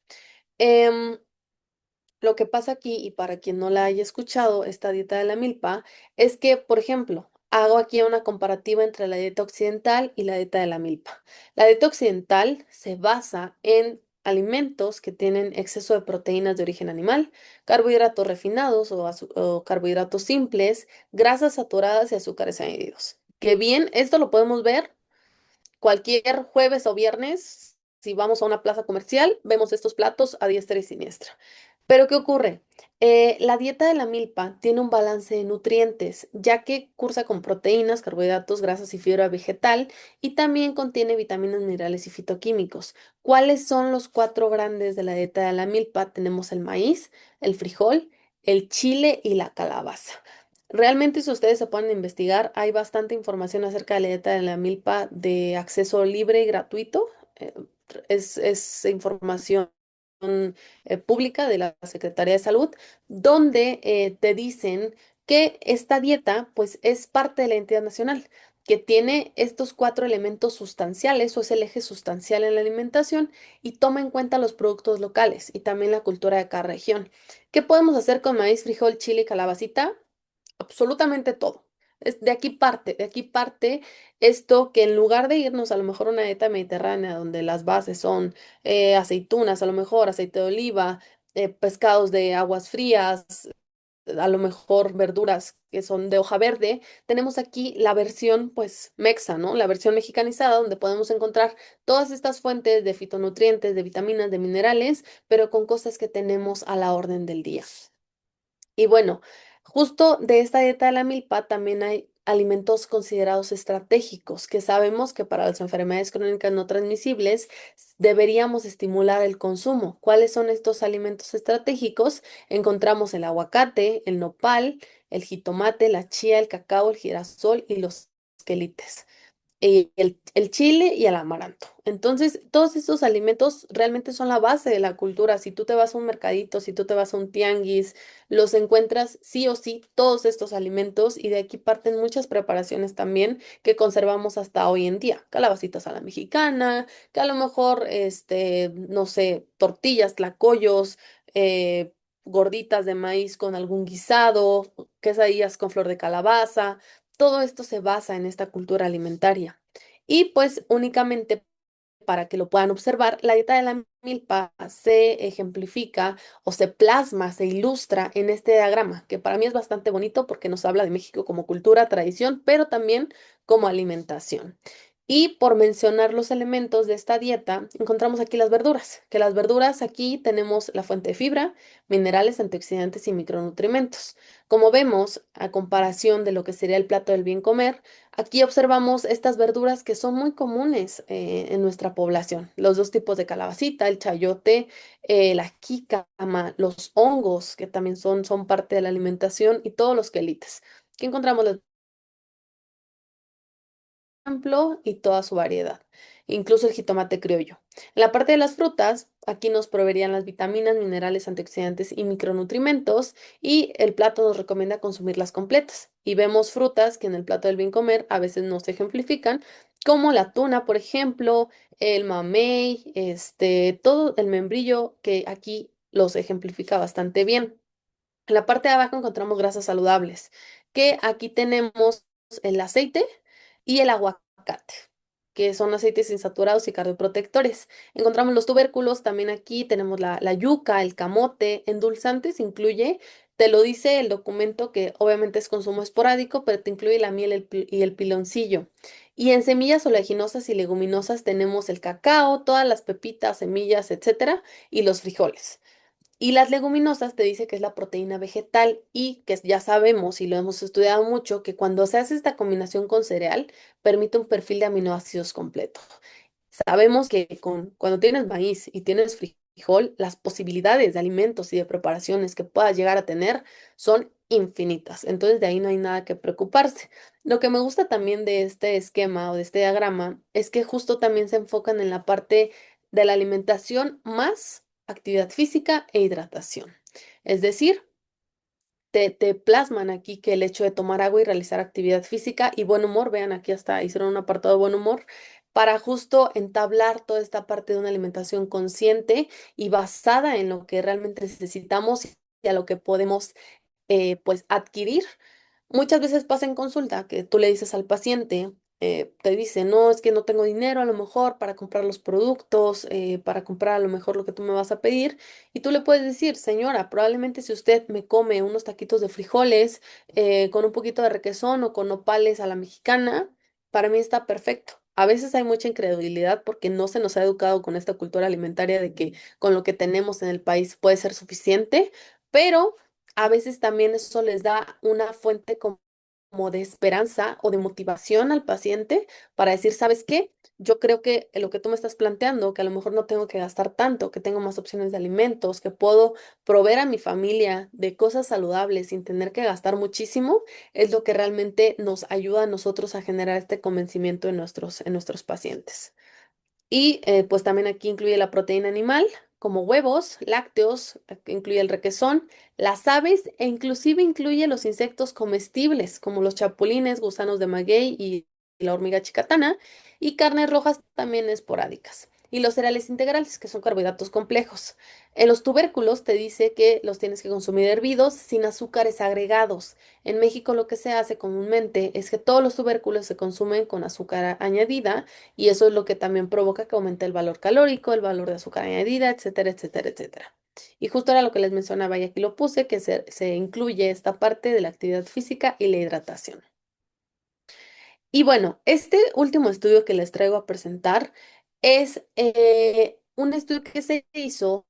Em, lo que pasa aquí, y para quien no la haya escuchado, esta dieta de la milpa, es que, por ejemplo, hago aquí una comparativa entre la dieta occidental y la dieta de la milpa. La dieta occidental se basa en alimentos que tienen exceso de proteínas de origen animal, carbohidratos refinados o carbohidratos simples, grasas saturadas y azúcares añadidos. Que bien, esto lo podemos ver cualquier jueves o viernes, si vamos a una plaza comercial, vemos estos platos a diestra y siniestra. Pero ¿qué ocurre? La dieta de la milpa tiene un balance de nutrientes, ya que cursa con proteínas, carbohidratos, grasas y fibra vegetal, y también contiene vitaminas, minerales y fitoquímicos. ¿Cuáles son los cuatro grandes de la dieta de la milpa? Tenemos el maíz, el frijol, el chile y la calabaza. Realmente, si ustedes se ponen a investigar, hay bastante información acerca de la dieta de la milpa de acceso libre y gratuito. Eh, es información pública de la Secretaría de Salud, donde te dicen que esta dieta, pues, es parte de la identidad nacional, que tiene estos cuatro elementos sustanciales o es el eje sustancial en la alimentación y toma en cuenta los productos locales y también la cultura de cada región. ¿Qué podemos hacer con maíz, frijol, chile y calabacita? Absolutamente todo. De aquí parte esto que en lugar de irnos a lo mejor a una dieta mediterránea donde las bases son aceitunas, a lo mejor aceite de oliva, pescados de aguas frías, a lo mejor verduras que son de hoja verde, tenemos aquí la versión pues mexa, ¿no? La versión mexicanizada donde podemos encontrar todas estas fuentes de fitonutrientes, de vitaminas, de minerales, pero con cosas que tenemos a la orden del día. Y bueno, justo de esta dieta de la milpa también hay alimentos considerados estratégicos, que sabemos que para las enfermedades crónicas no transmisibles deberíamos estimular el consumo. ¿Cuáles son estos alimentos estratégicos? Encontramos el aguacate, el nopal, el jitomate, la chía, el cacao, el girasol y los quelites, el chile y el amaranto. Entonces, todos estos alimentos realmente son la base de la cultura. Si tú te vas a un mercadito, si tú te vas a un tianguis, los encuentras sí o sí todos estos alimentos y de aquí parten muchas preparaciones también que conservamos hasta hoy en día. Calabacitas a la mexicana, que a lo mejor, no sé, tortillas, tlacoyos, gorditas de maíz con algún guisado, quesadillas con flor de calabaza. Todo esto se basa en esta cultura alimentaria. Y pues únicamente para que lo puedan observar, la dieta de la milpa se ejemplifica o se plasma, se ilustra en este diagrama, que para mí es bastante bonito porque nos habla de México como cultura, tradición, pero también como alimentación. Y por mencionar los elementos de esta dieta, encontramos aquí las verduras, que las verduras aquí tenemos la fuente de fibra, minerales, antioxidantes y micronutrientes. Como vemos, a comparación de lo que sería el plato del bien comer, aquí observamos estas verduras que son muy comunes en nuestra población. Los dos tipos de calabacita, el chayote, la jícama, los hongos, que también son parte de la alimentación, y todos los quelites. Aquí encontramos las amplio y toda su variedad, incluso el jitomate criollo. En la parte de las frutas, aquí nos proveerían las vitaminas, minerales, antioxidantes y micronutrimentos, y el plato nos recomienda consumirlas completas. Y vemos frutas que en el plato del bien comer a veces no se ejemplifican, como la tuna, por ejemplo, el mamey, todo el membrillo, que aquí los ejemplifica bastante bien. En la parte de abajo encontramos grasas saludables, que aquí tenemos el aceite y el aguacate, que son aceites insaturados y cardioprotectores. Encontramos los tubérculos, también aquí tenemos la yuca, el camote, endulzantes incluye, te lo dice el documento que obviamente es consumo esporádico, pero te incluye la miel y el piloncillo. Y en semillas oleaginosas y leguminosas tenemos el cacao, todas las pepitas, semillas, etcétera, y los frijoles. Y las leguminosas te dice que es la proteína vegetal y que ya sabemos y lo hemos estudiado mucho que cuando se hace esta combinación con cereal permite un perfil de aminoácidos completo. Sabemos que cuando tienes maíz y tienes frijol, las posibilidades de alimentos y de preparaciones que puedas llegar a tener son infinitas. Entonces de ahí no hay nada que preocuparse. Lo que me gusta también de este esquema o de este diagrama es que justo también se enfocan en la parte de la alimentación más actividad física e hidratación. Es decir, te plasman aquí que el hecho de tomar agua y realizar actividad física y buen humor, vean aquí hasta hicieron un apartado de buen humor, para justo entablar toda esta parte de una alimentación consciente y basada en lo que realmente necesitamos y a lo que podemos pues adquirir. Muchas veces pasa en consulta que tú le dices al paciente, te dice, no, es que no tengo dinero a lo mejor para comprar los productos, para comprar a lo mejor lo que tú me vas a pedir, y tú le puedes decir, señora, probablemente si usted me come unos taquitos de frijoles con un poquito de requesón o con nopales a la mexicana, para mí está perfecto. A veces hay mucha incredulidad porque no se nos ha educado con esta cultura alimentaria de que con lo que tenemos en el país puede ser suficiente, pero a veces también eso les da una fuente como de esperanza o de motivación al paciente para decir, ¿sabes qué? Yo creo que lo que tú me estás planteando, que a lo mejor no tengo que gastar tanto, que tengo más opciones de alimentos, que puedo proveer a mi familia de cosas saludables sin tener que gastar muchísimo, es lo que realmente nos ayuda a nosotros a generar este convencimiento en nuestros pacientes. Y pues también aquí incluye la proteína animal, como huevos, lácteos, incluye el requesón, las aves e inclusive incluye los insectos comestibles, como los chapulines, gusanos de maguey y la hormiga chicatana, y carnes rojas también esporádicas. Y los cereales integrales, que son carbohidratos complejos. En los tubérculos te dice que los tienes que consumir hervidos sin azúcares agregados. En México lo que se hace comúnmente es que todos los tubérculos se consumen con azúcar añadida y eso es lo que también provoca que aumente el valor calórico, el valor de azúcar añadida, etcétera, etcétera, etcétera. Y justo era lo que les mencionaba y aquí lo puse, que se incluye esta parte de la actividad física y la hidratación. Y bueno, este último estudio que les traigo a presentar es un estudio que se hizo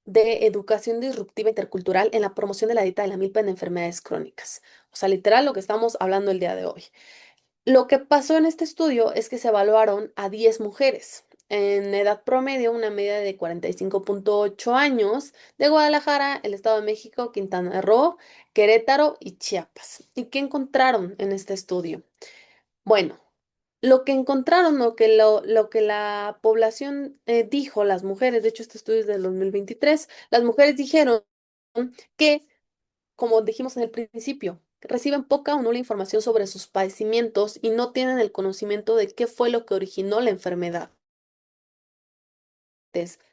de educación disruptiva intercultural en la promoción de la dieta de la milpa en enfermedades crónicas. O sea, literal lo que estamos hablando el día de hoy. Lo que pasó en este estudio es que se evaluaron a 10 mujeres en edad promedio, una media de 45,8 años, de Guadalajara, el Estado de México, Quintana Roo, Querétaro y Chiapas. ¿Y qué encontraron en este estudio? Bueno, lo que encontraron o que lo que la población dijo, las mujeres, de hecho este estudio es del 2023, las mujeres dijeron que, como dijimos en el principio, reciben poca o nula información sobre sus padecimientos y no tienen el conocimiento de qué fue lo que originó la enfermedad.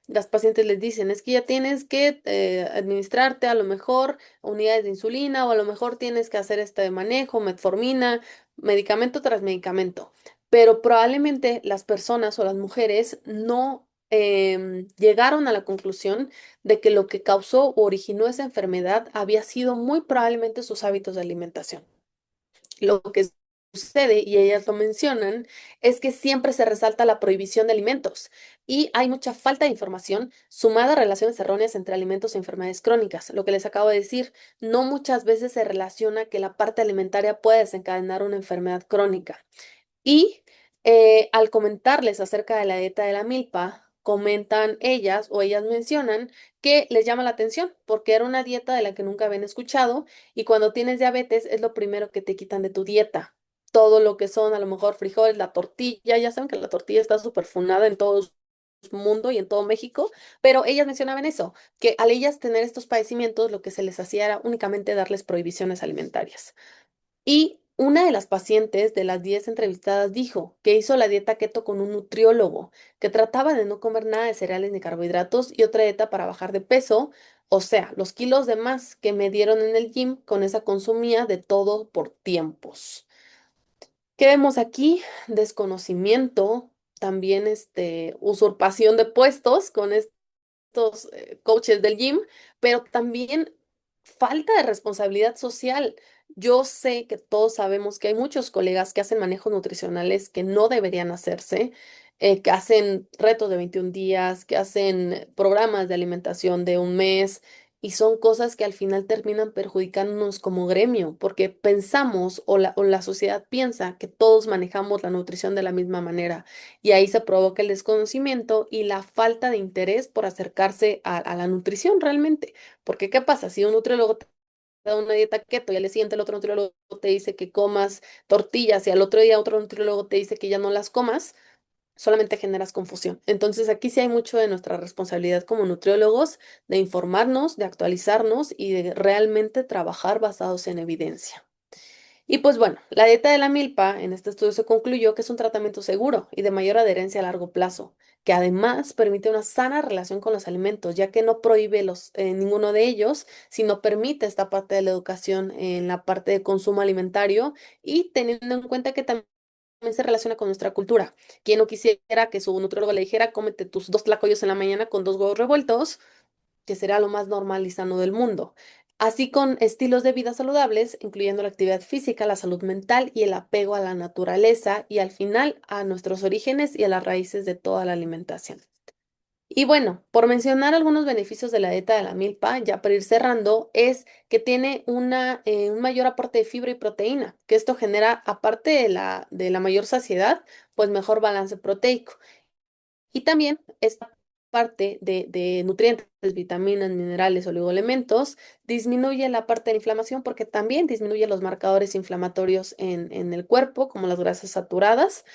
Las pacientes les dicen, es que ya tienes que administrarte a lo mejor unidades de insulina o a lo mejor tienes que hacer este manejo, metformina, medicamento tras medicamento. Pero probablemente las personas o las mujeres no llegaron a la conclusión de que lo que causó o originó esa enfermedad había sido muy probablemente sus hábitos de alimentación. Lo que sucede, y ellas lo mencionan, es que siempre se resalta la prohibición de alimentos y hay mucha falta de información sumada a relaciones erróneas entre alimentos y enfermedades crónicas. Lo que les acabo de decir, no muchas veces se relaciona que la parte alimentaria puede desencadenar una enfermedad crónica. Y al comentarles acerca de la dieta de la milpa, comentan ellas o ellas mencionan que les llama la atención porque era una dieta de la que nunca habían escuchado y cuando tienes diabetes es lo primero que te quitan de tu dieta. Todo lo que son a lo mejor frijoles, la tortilla, ya saben que la tortilla está súper fundada en todo el mundo y en todo México, pero ellas mencionaban eso, que al ellas tener estos padecimientos lo que se les hacía era únicamente darles prohibiciones alimentarias. Y una de las pacientes de las 10 entrevistadas dijo que hizo la dieta keto con un nutriólogo, que trataba de no comer nada de cereales ni carbohidratos y otra dieta para bajar de peso, o sea, los kilos de más que me dieron en el gym, con esa consumía de todo por tiempos. ¿Qué vemos aquí? Desconocimiento, también usurpación de puestos con estos coaches del gym, pero también falta de responsabilidad social. Yo sé que todos sabemos que hay muchos colegas que hacen manejos nutricionales que no deberían hacerse, que hacen retos de 21 días, que hacen programas de alimentación de un mes. Y son cosas que al final terminan perjudicándonos como gremio, porque pensamos o la sociedad piensa que todos manejamos la nutrición de la misma manera. Y ahí se provoca el desconocimiento y la falta de interés por acercarse a la nutrición realmente. Porque, ¿qué pasa? Si un nutriólogo te da una dieta keto y al día siguiente el otro nutriólogo te dice que comas tortillas y al otro día otro nutriólogo te dice que ya no las comas, solamente generas confusión. Entonces, aquí sí hay mucho de nuestra responsabilidad como nutriólogos de informarnos, de actualizarnos y de realmente trabajar basados en evidencia. Y pues bueno, la dieta de la milpa en este estudio se concluyó que es un tratamiento seguro y de mayor adherencia a largo plazo, que además permite una sana relación con los alimentos, ya que no prohíbe ninguno de ellos, sino permite esta parte de la educación en la parte de consumo alimentario y teniendo en cuenta que también se relaciona con nuestra cultura. Quien no quisiera que su nutriólogo le dijera, cómete tus dos tlacoyos en la mañana con dos huevos revueltos, que será lo más normal y sano del mundo. Así con estilos de vida saludables, incluyendo la actividad física, la salud mental y el apego a la naturaleza y al final a nuestros orígenes y a las raíces de toda la alimentación. Y bueno, por mencionar algunos beneficios de la dieta de la milpa, ya para ir cerrando, es que tiene un mayor aporte de fibra y proteína, que esto genera, aparte de la mayor saciedad, pues mejor balance proteico. Y también esta parte de nutrientes, vitaminas, minerales, oligoelementos, disminuye la parte de la inflamación porque también disminuye los marcadores inflamatorios en el cuerpo, como las grasas saturadas.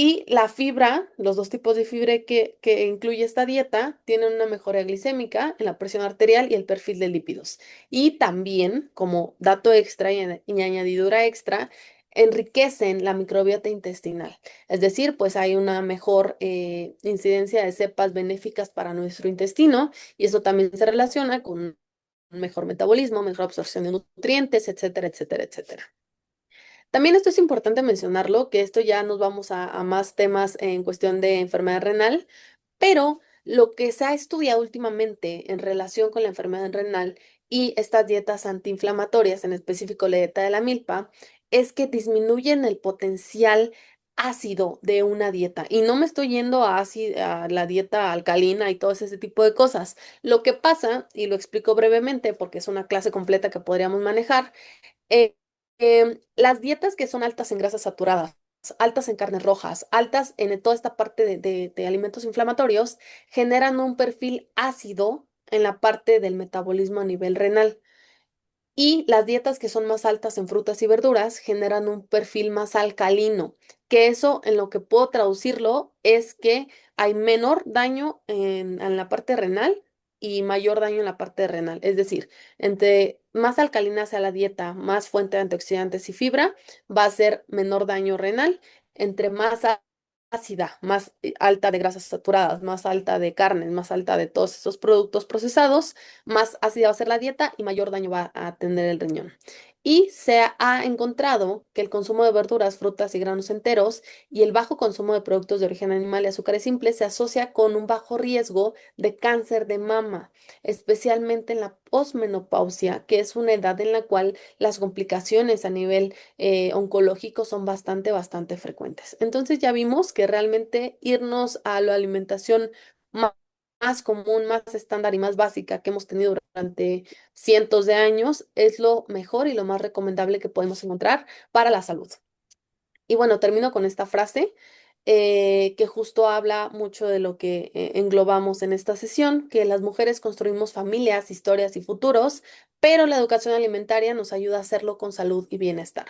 Y la fibra, los dos tipos de fibra que incluye esta dieta, tienen una mejora glicémica en la presión arterial y el perfil de lípidos. Y también, como dato extra y añadidura extra, enriquecen la microbiota intestinal. Es decir, pues hay una mejor incidencia de cepas benéficas para nuestro intestino y eso también se relaciona con un mejor metabolismo, mejor absorción de nutrientes, etcétera, etcétera, etcétera. También esto es importante mencionarlo, que esto ya nos vamos a más temas en cuestión de enfermedad renal, pero Lo que se ha estudiado últimamente en relación con la enfermedad renal y estas dietas antiinflamatorias, en específico la dieta de la milpa, es que disminuyen el potencial ácido de una dieta. Y no me estoy yendo a la dieta alcalina y todo ese tipo de cosas. Lo que pasa, y lo explico brevemente porque es una clase completa que podríamos manejar, eh, las dietas que son altas en grasas saturadas, altas en carnes rojas, altas en toda esta parte de alimentos inflamatorios, generan un perfil ácido en la parte del metabolismo a nivel renal. Y las dietas que son más altas en frutas y verduras generan un perfil más alcalino, que eso en lo que puedo traducirlo es que hay menor daño en la parte renal y mayor daño en la parte renal. Es decir, entre más alcalina sea la dieta, más fuente de antioxidantes y fibra, va a ser menor daño renal. Entre más ácida, más alta de grasas saturadas, más alta de carnes, más alta de todos esos productos procesados, más ácida va a ser la dieta y mayor daño va a tener el riñón. Y se ha encontrado que el consumo de verduras, frutas y granos enteros y el bajo consumo de productos de origen animal y azúcares simples se asocia con un bajo riesgo de cáncer de mama, especialmente en la posmenopausia, que es una edad en la cual las complicaciones a nivel oncológico son bastante frecuentes. Entonces ya vimos que realmente irnos a la alimentación más común, más estándar y más básica que hemos tenido durante cientos de años es lo mejor y lo más recomendable que podemos encontrar para la salud. Y bueno, termino con esta frase que justo habla mucho de lo que englobamos en esta sesión, que las mujeres construimos familias, historias y futuros, pero la educación alimentaria nos ayuda a hacerlo con salud y bienestar.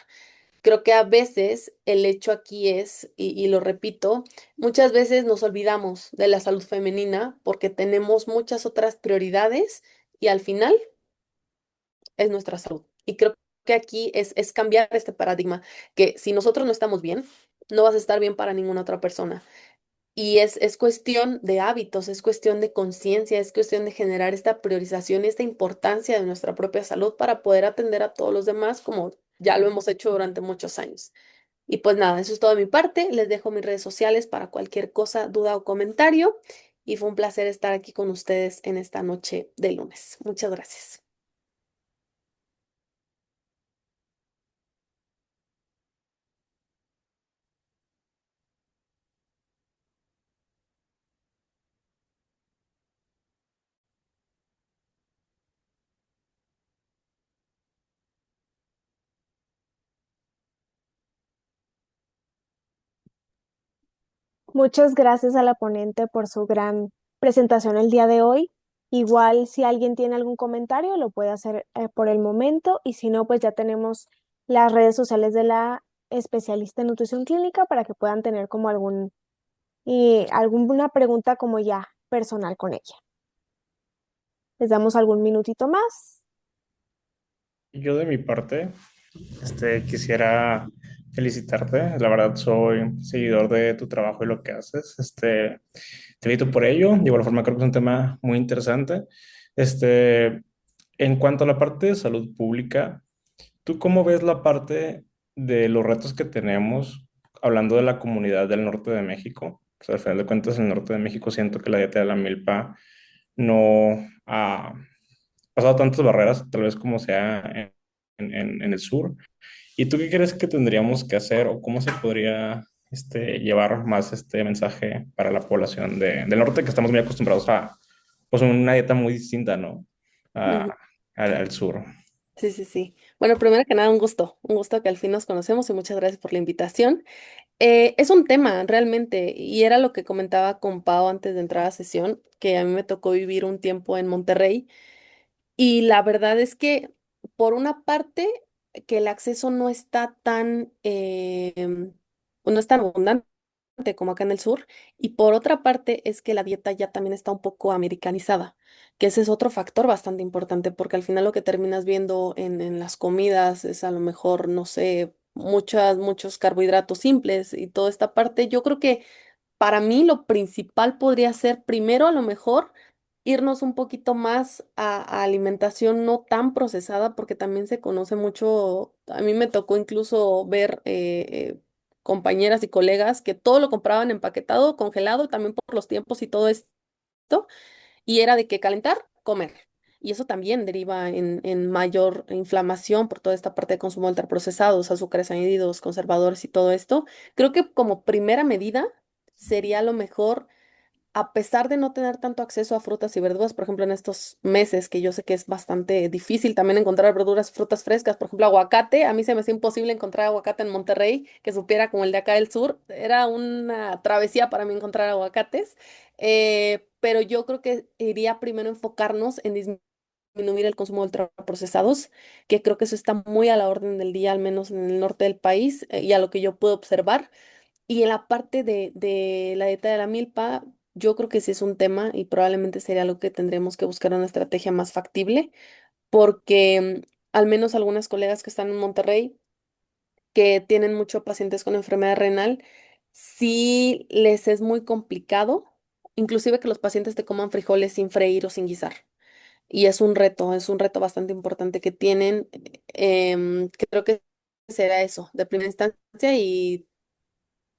Creo que a veces el hecho aquí es, y lo repito, muchas veces nos olvidamos de la salud femenina porque tenemos muchas otras prioridades y al final es nuestra salud. Y creo que aquí es cambiar este paradigma, que si nosotros no estamos bien, no vas a estar bien para ninguna otra persona. Y es cuestión de hábitos, es cuestión de conciencia, es cuestión de generar esta priorización y esta importancia de nuestra propia salud para poder atender a todos los demás como ya lo hemos hecho durante muchos años. Y pues nada, eso es todo de mi parte. Les dejo mis redes sociales para cualquier cosa, duda o comentario. Y fue un placer estar aquí con ustedes en esta noche de lunes. Muchas gracias. Muchas gracias a la ponente por su gran presentación el día de hoy. Igual si alguien tiene algún comentario lo puede hacer por el momento y si no, pues ya tenemos las redes sociales de la especialista en nutrición clínica para que puedan tener como alguna pregunta como ya personal con ella. Les damos algún minutito más. Yo de mi parte, quisiera felicitarte. La verdad, soy seguidor de tu trabajo y lo que haces. Te felicito por ello. De igual forma, creo que es un tema muy interesante. Este, en cuanto a la parte de salud pública, ¿tú cómo ves la parte de los retos que tenemos hablando de la comunidad del norte de México? O sea, al final de cuentas, en el norte de México siento que la dieta de la milpa no ha pasado tantas barreras, tal vez como sea en el sur. ¿Y tú qué crees que tendríamos que hacer o cómo se podría llevar más este mensaje para la población del norte, que estamos muy acostumbrados a pues, una dieta muy distinta, ¿no? Ujú. A- al sur. Sí, sí, sí. Bueno, primero que nada, un gusto que al fin nos conocemos y muchas gracias por la invitación. Es un tema realmente, y era lo que comentaba con Pau antes de entrar a sesión, que a mí me tocó vivir un tiempo en Monterrey. Y la verdad es que, por una parte, que el acceso no está tan, no es tan abundante como acá en el sur, y por otra parte es que la dieta ya también está un poco americanizada, que ese es otro factor bastante importante, porque al final lo que terminas viendo en las comidas es a lo mejor, no sé, muchos carbohidratos simples y toda esta parte. Yo creo que para mí lo principal podría ser primero a lo mejor irnos un poquito más a alimentación no tan procesada, porque también se conoce mucho, a mí me tocó incluso ver compañeras y colegas que todo lo compraban empaquetado, congelado, también por los tiempos y todo esto. y era de que calentar, comer. Y eso también deriva en mayor inflamación por toda esta parte de consumo de ultraprocesados, azúcares añadidos, conservadores y todo esto. Creo que como primera medida sería lo mejor, a pesar de no tener tanto acceso a frutas y verduras, por ejemplo, en estos meses que yo sé que es bastante difícil también encontrar verduras, frutas frescas, por ejemplo, aguacate, a mí se me hacía imposible encontrar aguacate en Monterrey, que supiera como el de acá del sur, era una travesía para mí encontrar aguacates, pero yo creo que iría primero enfocarnos en disminuir el consumo de ultraprocesados, que creo que eso está muy a la orden del día, al menos en el norte del país, y a lo que yo puedo observar. Y en la parte de la dieta de la milpa, yo creo que sí es un tema y probablemente sería algo que tendremos que buscar una estrategia más factible, porque al menos algunas colegas que están en Monterrey, que tienen muchos pacientes con enfermedad renal, sí les es muy complicado, inclusive que los pacientes te coman frijoles sin freír o sin guisar. Y es un reto bastante importante que tienen. Creo que será eso, de primera instancia, y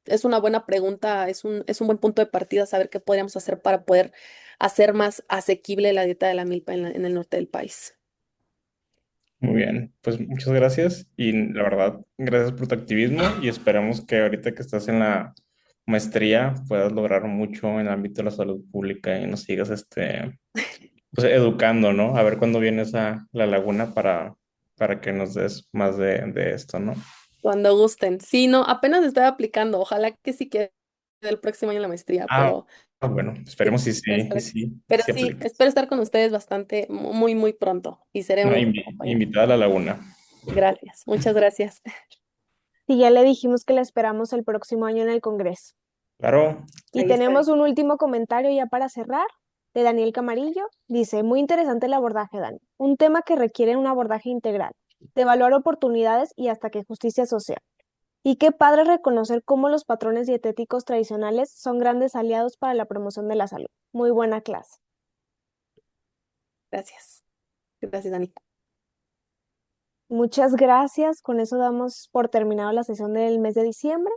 es una buena pregunta, es un buen punto de partida saber qué podríamos hacer para poder hacer más asequible la dieta de la milpa en el norte del país. Muy bien, pues muchas gracias y la verdad, gracias por tu activismo y esperamos que ahorita que estás en la maestría puedas lograr mucho en el ámbito de la salud pública y nos sigas pues educando, ¿no? A ver cuándo vienes a La Laguna para que nos des más de esto, ¿no? Cuando gusten. Sí, no, apenas estoy aplicando. Ojalá que sí quede el próximo año la maestría, Ah, pero bueno, sí, esperemos si sí, y sí, pero sí sí, aplicas. espero estar con ustedes bastante, muy, muy pronto y seré No, un gusto acompañar. invitada a La Laguna. Gracias, muchas gracias. Y ya le dijimos que la esperamos el próximo año en el Congreso. Claro, Y Ahí estaré. tenemos un último comentario ya para cerrar, de Daniel Camarillo. Dice, muy interesante el abordaje, Dani. Un tema que requiere un abordaje integral, de evaluar oportunidades y hasta que justicia social. Y qué padre reconocer cómo los patrones dietéticos tradicionales son grandes aliados para la promoción de la salud. Muy buena clase. Gracias. Gracias, Dani. Muchas gracias. Con eso damos por terminado la sesión del mes de diciembre.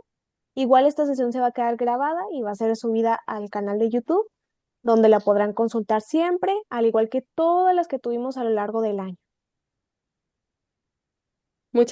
Igual esta sesión se va a quedar grabada y va a ser subida al canal de YouTube, donde la podrán consultar siempre, al igual que todas las que tuvimos a lo largo del año. Muchas